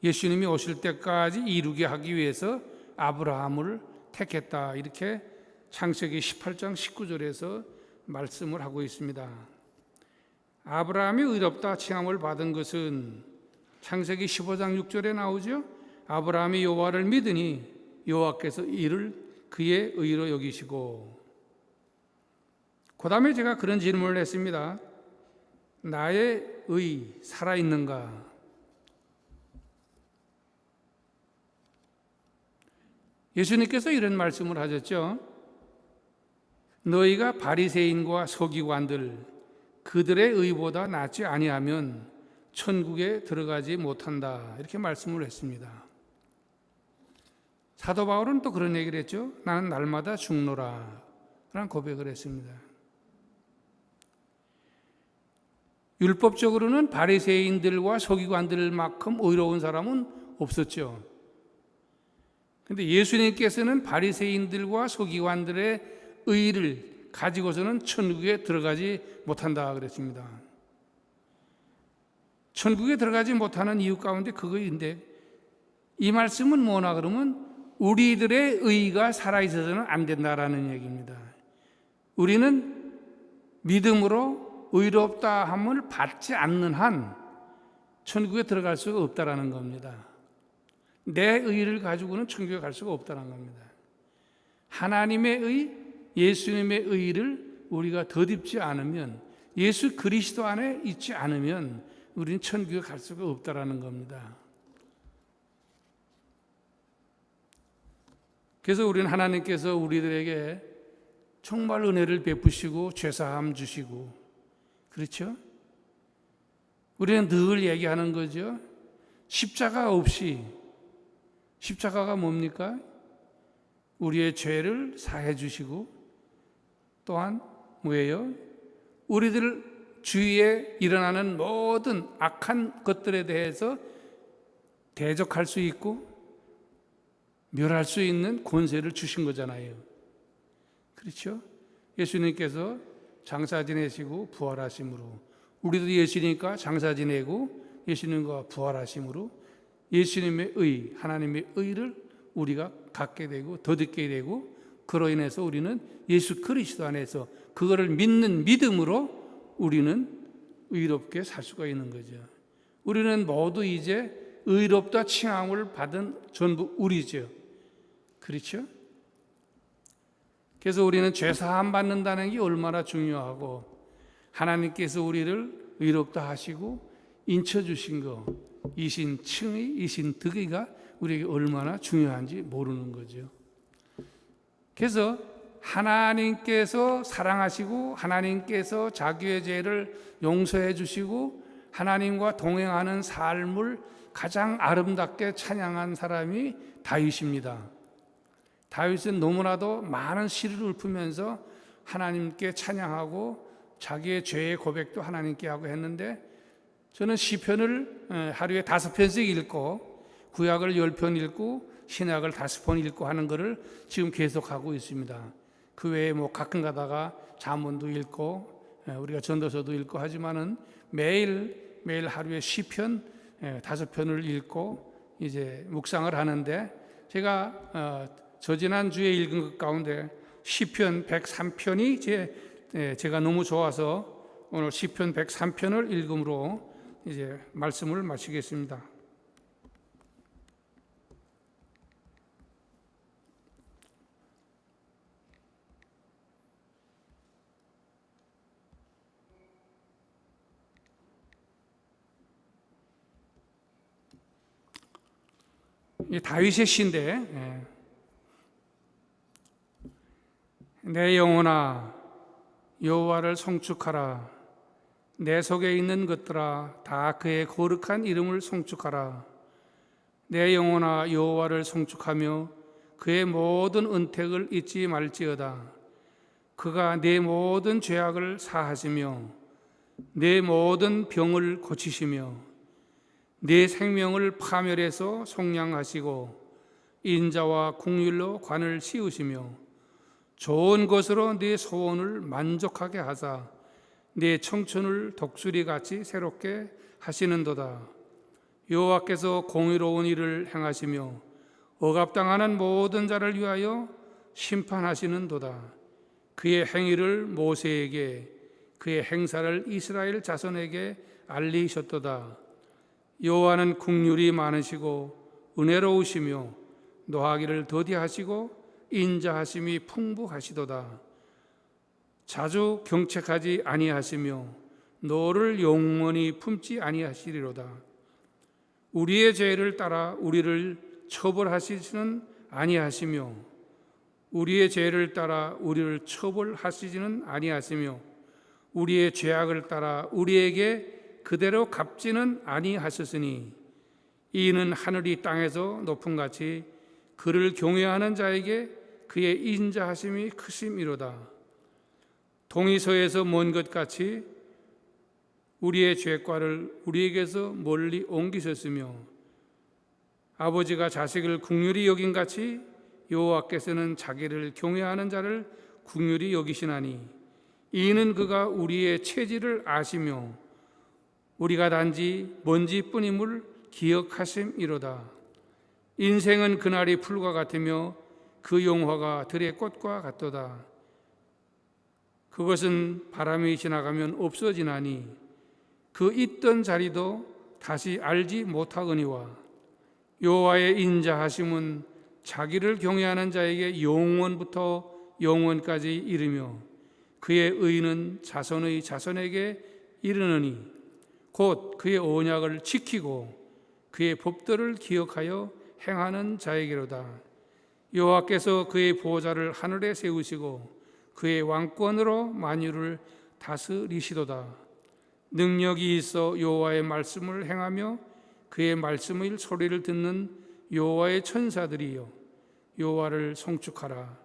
예수님이 오실 때까지 이루게 하기 위해서 아브라함을 택했다. 이렇게 창세기 18장 19절에서 말씀을 하고 있습니다. 아브라함이 의롭다 칭함을 받은 것은 창세기 15장 6절에 나오죠. 아브라함이 여호와를 믿으니 여호와께서 이를 그의 의로 여기시고, 그 다음에 제가 그런 질문을 했습니다. 나의 의 살아있는가? 예수님께서 이런 말씀을 하셨죠. 너희가 바리새인과 서기관들 그들의 의보다 낫지 아니하면 천국에 들어가지 못한다. 이렇게 말씀을 했습니다. 사도 바울은 또 그런 얘기를 했죠. 나는 날마다 죽노라 라는 고백을 했습니다. 율법적으로는 바리새인들과 서기관들만큼 의로운 사람은 없었죠. 그런데 예수님께서는 바리새인들과 서기관들의 의를 가지고서는 천국에 들어가지 못한다 그랬습니다. 천국에 들어가지 못하는 이유 가운데 그거인데, 이 말씀은 뭐나 그러면 우리들의 의가 살아있어서는 안 된다라는 얘기입니다. 우리는 믿음으로 의롭다 함을 받지 않는 한 천국에 들어갈 수가 없다라는 겁니다. 내 의를 가지고는 천국에 갈 수가 없다는 겁니다. 하나님의 의, 예수님의 의를 우리가 덧입지 않으면, 예수 그리스도 안에 있지 않으면 우리는 천국에 갈 수가 없다라는 겁니다. 그래서 우리는 하나님께서 우리들에게 정말 은혜를 베푸시고 죄사함 주시고, 그렇죠? 우리는 늘 얘기하는 거죠. 십자가 없이, 십자가가 뭡니까? 우리의 죄를 사해 주시고, 또한 뭐예요? 우리들 주위에 일어나는 모든 악한 것들에 대해서 대적할 수 있고 멸할 수 있는 권세를 주신 거잖아요. 그렇죠? 예수님께서 장사 지내시고 부활하심으로, 우리도 예수님과 장사 지내고 예수님과 부활하심으로 예수님의 의, 하나님의 의를 우리가 갖게 되고 덧입게 되고, 그로 인해서 우리는 예수 그리스도 안에서 그거를 믿는 믿음으로 우리는 의롭게 살 수가 있는 거죠. 우리는 모두 이제 의롭다 칭함을 받은 전부 우리죠. 그렇죠? 그래서 우리는 죄사함 받는다는 게 얼마나 중요하고, 하나님께서 우리를 의롭다 하시고 인쳐주신 거, 이신칭의, 이신득의가 우리에게 얼마나 중요한지 모르는 거죠. 그래서 하나님께서 사랑하시고 하나님께서 자기의 죄를 용서해 주시고 하나님과 동행하는 삶을 가장 아름답게 찬양한 사람이 다윗입니다. 다윗은 너무나도 많은 시를 읊으면서 하나님께 찬양하고 자기의 죄의 고백도 하나님께 하고 했는데, 저는 시편을 하루에 5편씩 읽고 구약을 10편 읽고 신약을 5번 읽고 하는 것을 지금 계속하고 있습니다. 그 외에 가끔 가다가 잠언도 읽고 우리가 전도서도 읽고 하지만은 매일 하루에 시편 5편을 읽고 이제 묵상을 하는데, 제가 저지난주에 읽은 것 가운데 시편 103편이 제가 너무 좋아서 오늘 시편 103편을 읽음으로 이제 말씀을 마치겠습니다. 이 다윗의 시인데, 내 영혼아 여호와를 송축하라. 내 속에 있는 것들아 다 그의 거룩한 이름을 송축하라. 내 영혼아 여호와를 송축하며 그의 모든 은택을 잊지 말지어다. 그가 내 모든 죄악을 사하시며 내 모든 병을 고치시며 네 생명을 파멸해서 속량하시고 인자와 긍휼로 관을 씌우시며 좋은 것으로 네 소원을 만족하게 하사 네 청춘을 독수리같이 새롭게 하시는도다. 여호와께서 공의로운 일을 행하시며 억압당하는 모든 자를 위하여 심판하시는도다. 그의 행위를 모세에게 그의 행사를 이스라엘 자손에게 알리셨도다. 여호와는 긍휼이 많으시고 은혜로우시며 노하기를 더디하시고 인자하심이 풍부하시도다. 자주 경책하지 아니하시며 너를 영원히 품지 아니하시리로다. 우리의 죄를 따라 우리를 처벌하시지는 아니하시며 우리의 죄를 따라 우리를 처벌하시지는 아니하시며 우리의 죄악을 따라 우리에게 그대로 갚지는 아니하셨으니 이는 하늘이 땅에서 높음같이 그를 경외하는 자에게 그의 인자하심이 크심이로다. 동이서에서 먼 것 같이 우리의 죄과를 우리에게서 멀리 옮기셨으며 아버지가 자식을 긍휼히 여긴 같이 여호와께서는 자기를 경외하는 자를 긍휼히 여기시나니 이는 그가 우리의 체질을 아시며 우리가 단지 먼지뿐임을 기억하심이로다. 인생은 그날이 풀과 같으며 그 영화가 들의 꽃과 같도다. 그것은 바람이 지나가면 없어지나니 그 있던 자리도 다시 알지 못하거니와 여호와의 인자하심은 자기를 경외하는 자에게 영원부터 영원까지 이르며 그의 의는 자손의 자손에게 이르느니 곧 그의 언약을 지키고 그의 법도를 기억하여 행하는 자에게로다. 여호와께서 그의 보좌를 하늘에 세우시고 그의 왕권으로 만유를 다스리시도다. 능력이 있어 여호와의 말씀을 행하며 그의 말씀의 소리를 듣는 여호와의 천사들이여 여호와를 송축하라.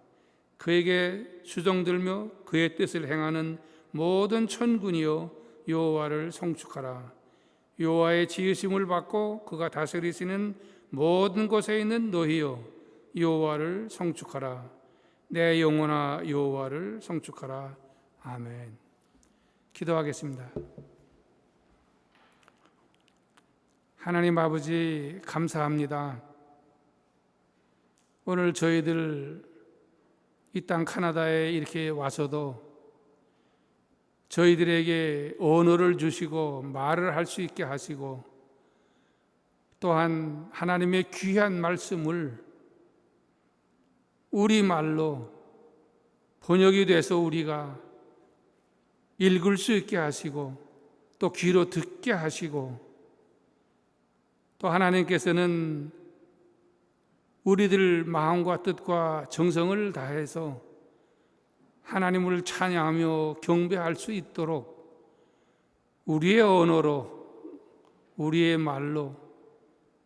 그에게 수종들며 그의 뜻을 행하는 모든 천군이여 여호와를 송축하라. 여호와의 지으심을 받고 그가 다스리시는 모든 곳에 있는 너희여 여호와를 송축하라. 내 영혼아 여호와를 송축하라. 아멘. 기도하겠습니다. 하나님 아버지 감사합니다. 오늘 저희들 이 땅 카나다에 이렇게 와서도 저희들에게 언어를 주시고 말을 할 수 있게 하시고 또한 하나님의 귀한 말씀을 우리말로 번역이 돼서 우리가 읽을 수 있게 하시고 또 귀로 듣게 하시고 또 하나님께서는 우리들 마음과 뜻과 정성을 다해서 하나님을 찬양하며 경배할 수 있도록 우리의 언어로, 우리의 말로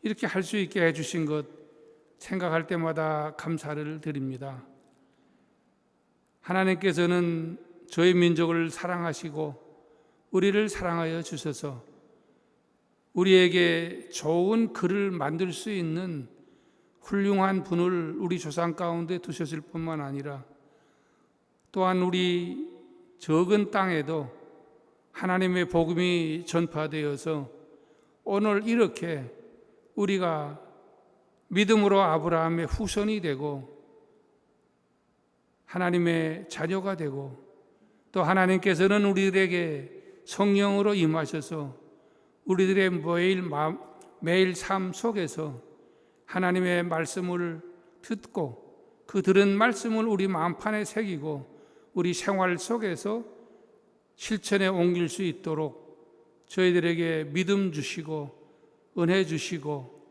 이렇게 할 수 있게 해주신 것 생각할 때마다 감사를 드립니다. 하나님께서는 저희 민족을 사랑하시고 우리를 사랑하여 주셔서 우리에게 좋은 글을 만들 수 있는 훌륭한 분을 우리 조상 가운데 두셨을 뿐만 아니라 또한 우리 적은 땅에도 하나님의 복음이 전파되어서 오늘 이렇게 우리가 믿음으로 아브라함의 후손이 되고 하나님의 자녀가 되고 또 하나님께서는 우리들에게 성령으로 임하셔서 우리들의 매일 삶 속에서 하나님의 말씀을 듣고 그 들은 말씀을 우리 마음판에 새기고 우리 생활 속에서 실천에 옮길 수 있도록 저희들에게 믿음 주시고 은혜 주시고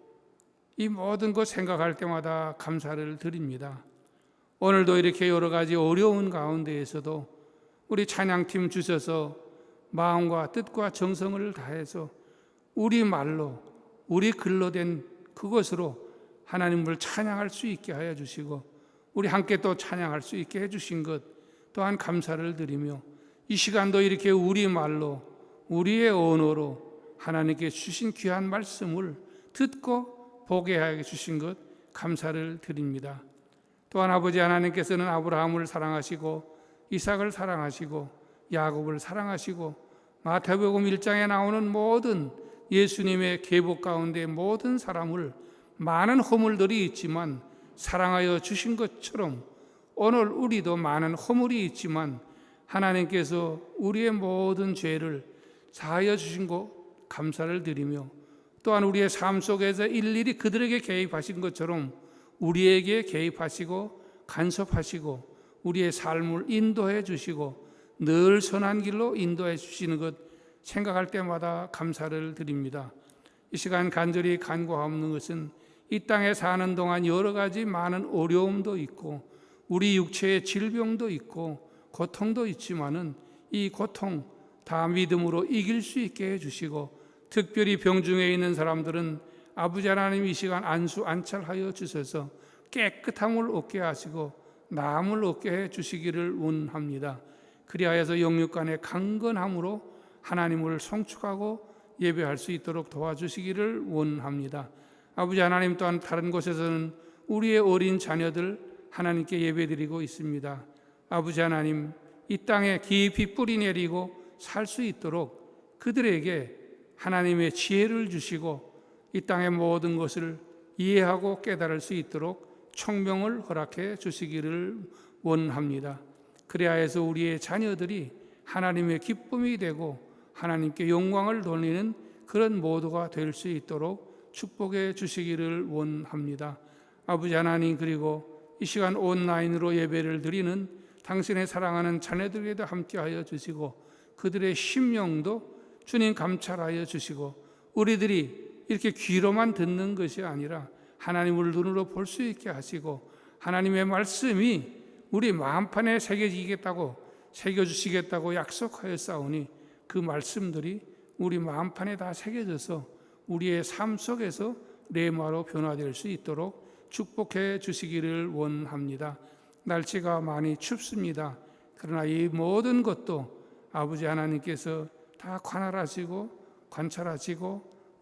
이 모든 것 생각할 때마다 감사를 드립니다. 오늘도 이렇게 여러 가지 어려운 가운데에서도 우리 찬양팀 주셔서 마음과 뜻과 정성을 다해서 우리 말로 우리 글로 된 그것으로 하나님을 찬양할 수 있게 하여 주시고 우리 함께 또 찬양할 수 있게 해주신 것 또한 감사를 드리며 이 시간도 이렇게 우리 말로 우리의 언어로 하나님께 주신 귀한 말씀을 듣고 보게 하여 주신 것 감사를 드립니다. 또한 아버지 하나님께서는 아브라함을 사랑하시고 이삭을 사랑하시고 야곱을 사랑하시고 마태복음 1장에 나오는 모든 예수님의 계보 가운데 모든 사람을 많은 허물들이 있지만 사랑하여 주신 것처럼 오늘 우리도 많은 허물이 있지만 하나님께서 우리의 모든 죄를 사하여 주신 것 감사를 드리며 또한 우리의 삶 속에서 일일이 그들에게 개입하신 것처럼 우리에게 개입하시고 간섭하시고 우리의 삶을 인도해 주시고 늘 선한 길로 인도해 주시는 것 생각할 때마다 감사를 드립니다. 이 시간 간절히 간구하는 것은 이 땅에 사는 동안 여러 가지 많은 어려움도 있고 우리 육체의 질병도 있고 고통도 있지만은 이 고통 다 믿음으로 이길 수 있게 해주시고 특별히 병중에 있는 사람들은 아버지 하나님 이 시간 안수안찰하여 주셔서 깨끗함을 얻게 하시고 나음을 얻게 해주시기를 원합니다. 그리하여서 영육간의 강건함으로 하나님을 송축하고 예배할 수 있도록 도와주시기를 원합니다. 아버지 하나님 또한 다른 곳에서는 우리의 어린 자녀들 하나님께 예배드리고 있습니다. 아버지 하나님 이 땅에 깊이 뿌리 내리고 살 수 있도록 그들에게 하나님의 지혜를 주시고 이 땅의 모든 것을 이해하고 깨달을 수 있도록 총명을 허락해 주시기를 원합니다. 그리하여서 우리의 자녀들이 하나님의 기쁨이 되고 하나님께 영광을 돌리는 그런 모두가 될 수 있도록 축복해 주시기를 원합니다. 아버지 하나님 그리고 이 시간 온라인으로 예배를 드리는 당신의 사랑하는 자녀들에게도 함께하여 주시고 그들의 심령도 주님 감찰하여 주시고 우리들이 이렇게 귀로만 듣는 것이 아니라 하나님을 눈으로 볼 수 있게 하시고 하나님의 말씀이 우리 마음판에 새겨주시겠다고 약속하였사오니 그 말씀들이 우리 마음판에 다 새겨져서 우리의 삶 속에서 레마로 변화될 수 있도록 축복해 주시기를 원합니다. 날씨가 많이 춥습니다. 그러나 이 모든 것도 아버지 하나님께서 다 관찰하시고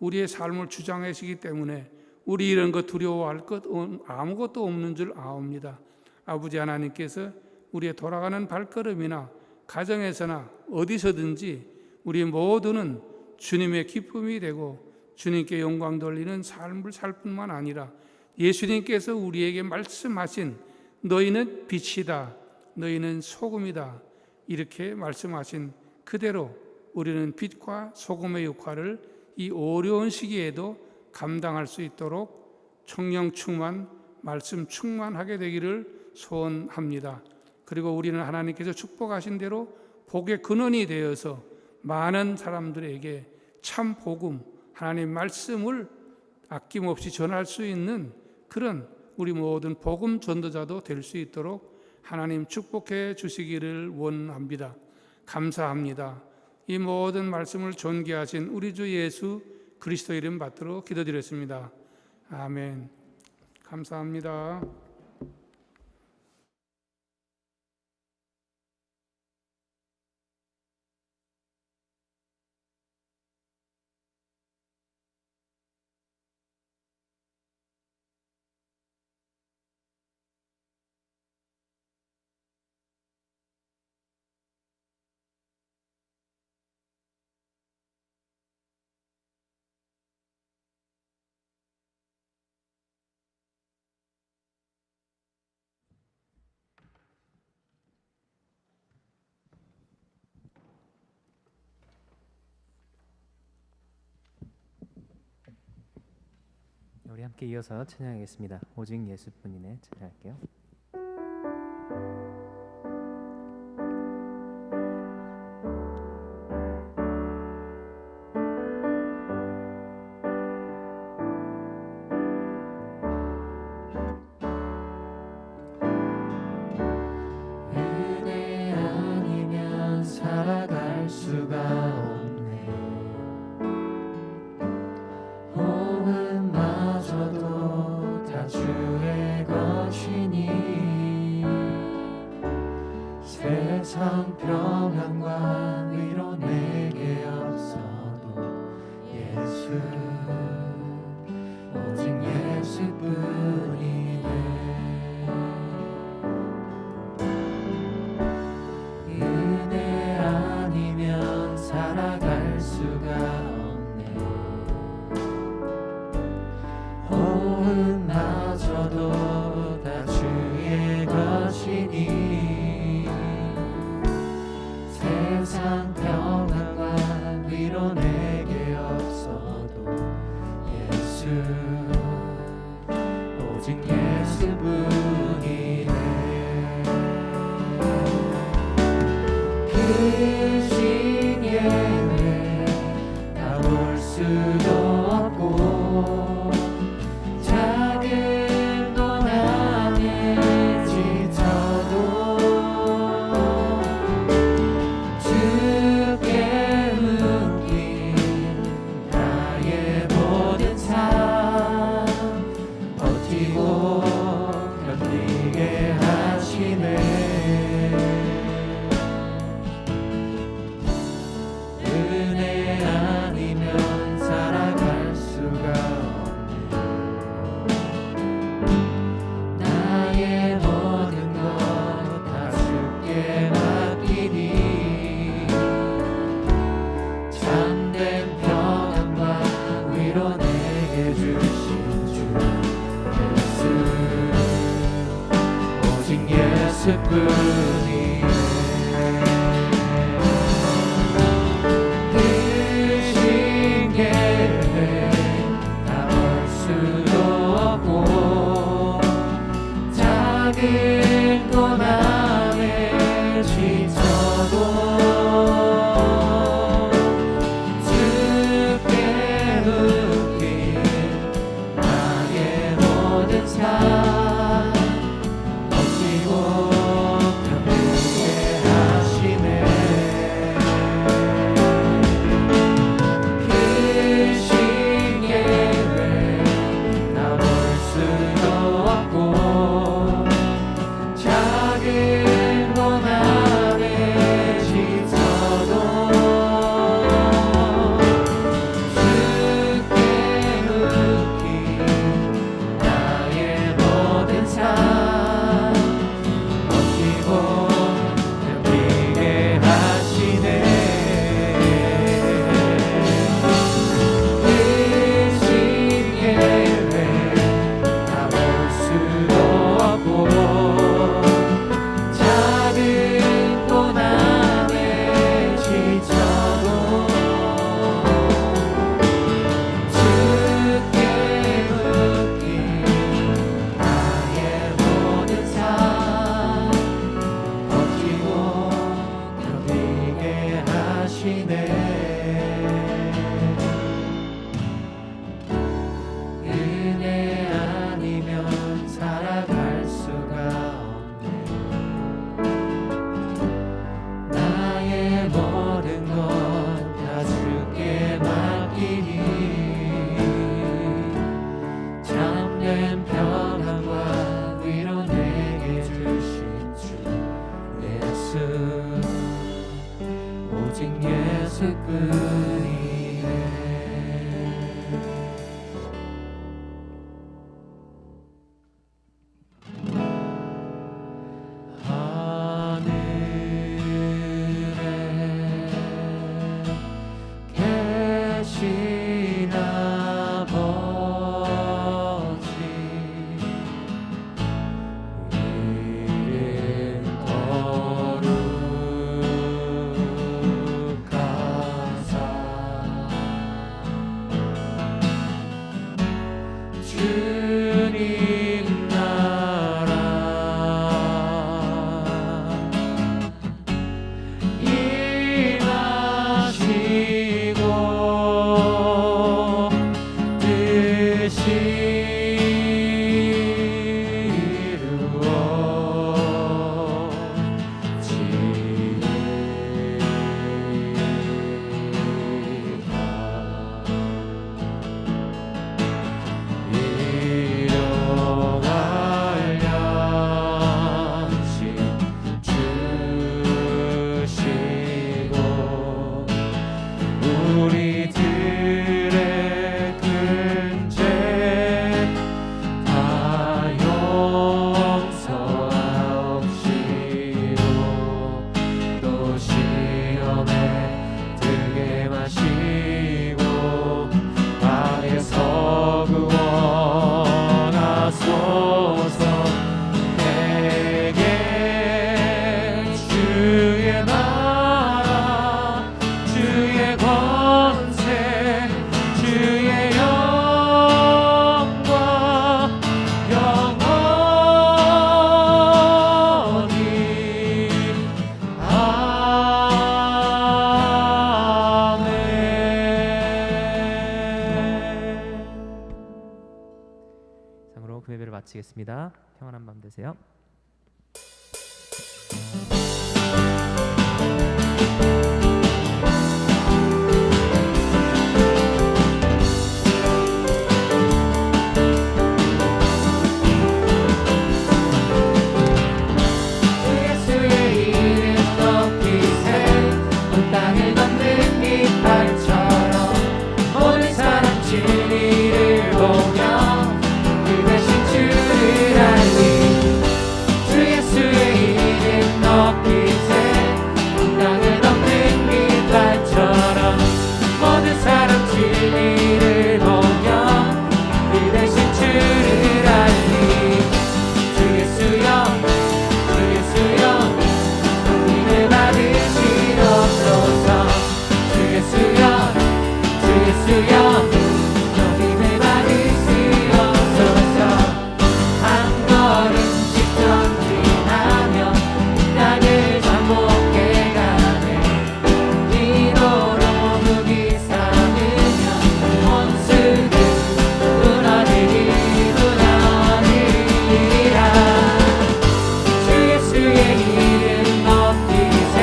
우리의 삶을 주장하시기 때문에 우리 이런 것 두려워할 것 아무것도 없는 줄 아옵니다. 아버지 하나님께서 우리의 돌아가는 발걸음이나 가정에서나 어디서든지 우리 모두는 주님의 기쁨이 되고 주님께 영광 돌리는 삶을 살 뿐만 아니라 예수님께서 우리에게 말씀하신 너희는 빛이다, 너희는 소금이다 이렇게 말씀하신 그대로 우리는 빛과 소금의 역할을 이 어려운 시기에도 감당할 수 있도록 성령 충만, 말씀 충만하게 되기를 소원합니다. 그리고 우리는 하나님께서 축복하신 대로 복의 근원이 되어서 많은 사람들에게 참 복음, 하나님 말씀을 아낌없이 전할 수 있는 그런 우리 모든 복음 전도자도 될 수 있도록 하나님 축복해 주시기를 원합니다. 감사합니다. 이 모든 말씀을 존귀하신 우리 주 예수 그리스도 이름 받들어 기도드렸습니다. 아멘. 감사합니다. 우리 함께 이어서 찬양하겠습니다. 오직 예수뿐이네 찬양할게요. 은혜 아니면 살아갈 수가 없네. 호흡마저도 다 주의 것이니 세상 평안과 위로 내게 없어도 예수 오직 예수뿐이네. 은혜 아니면 살아갈 수가 없네. 호흡마저도 다 주의 것이니 세상 평안과 위로 내게 없어도 예수 오직 예수뿐이네. 크신 예외 다 볼 수도 없고 작은 고난에 지쳐도 주께 묶인 나의 모든 삶 버티고 견디게 하시네. 은혜 아니면 살아갈 수가 없네. 나의 모든 것 다 주께 맡기니 참된 평안과 위로 내게 주신 주 예수 오직 예수뿐이네. 크신 예배 다 볼 수도 없고 작은 고난에 지쳐도 주께 묶인 나의 모든 삶 버티고 견디게 하시네. 크신 예외 다 볼 수도 없고 작은 고난에 지쳐도 예수 오직 예수뿐이네. 계신 아버지 이름 거룩하사 주님 나라 임하시고 뜻이 우리들의 큰 죄 다 용서하옵시고 또 시험에 들게 마시고 악에서 구원하소서. 내게 주의 나라 주의 권세 주의 영광 영원히 아멘. 이상으로 금요일을 마치겠습니다. 평안한 밤 되세요. 예수의 이름 높이세 온 땅을 걷는 깃발처럼 모든 사람 진리를 보며 그 대신 주를 알리. 주 예수의 이름 높이세 온 땅을 걷는 깃발처럼 모든 사람 진리를 보며 그 대신 주를 알리. 주 예수여 주 예수여 믿음을 받으시옵소서. 주 예수여 주 예수여 믿음을 받으시옵소서. 한 걸음씩 전진하며 땅을 정복해 가네. 기도로 무기 삼으며 원수들 무너지리라. 주 예수의 이름 높이세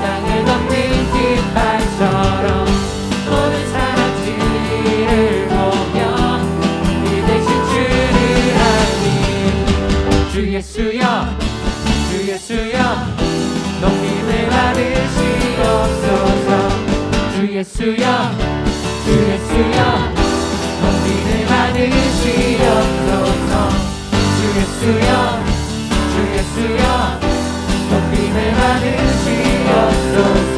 땅을 걷는 깃발처럼 모든 사람 진리를 보며 이 대신 주를 알리. 주 예수여 주 예수여 높임을 받으시옵소서. 주 예수여 주 예수여 높임을 받으시옵소서. 주 예수여 주 예수여 높임을 받으시옵소서.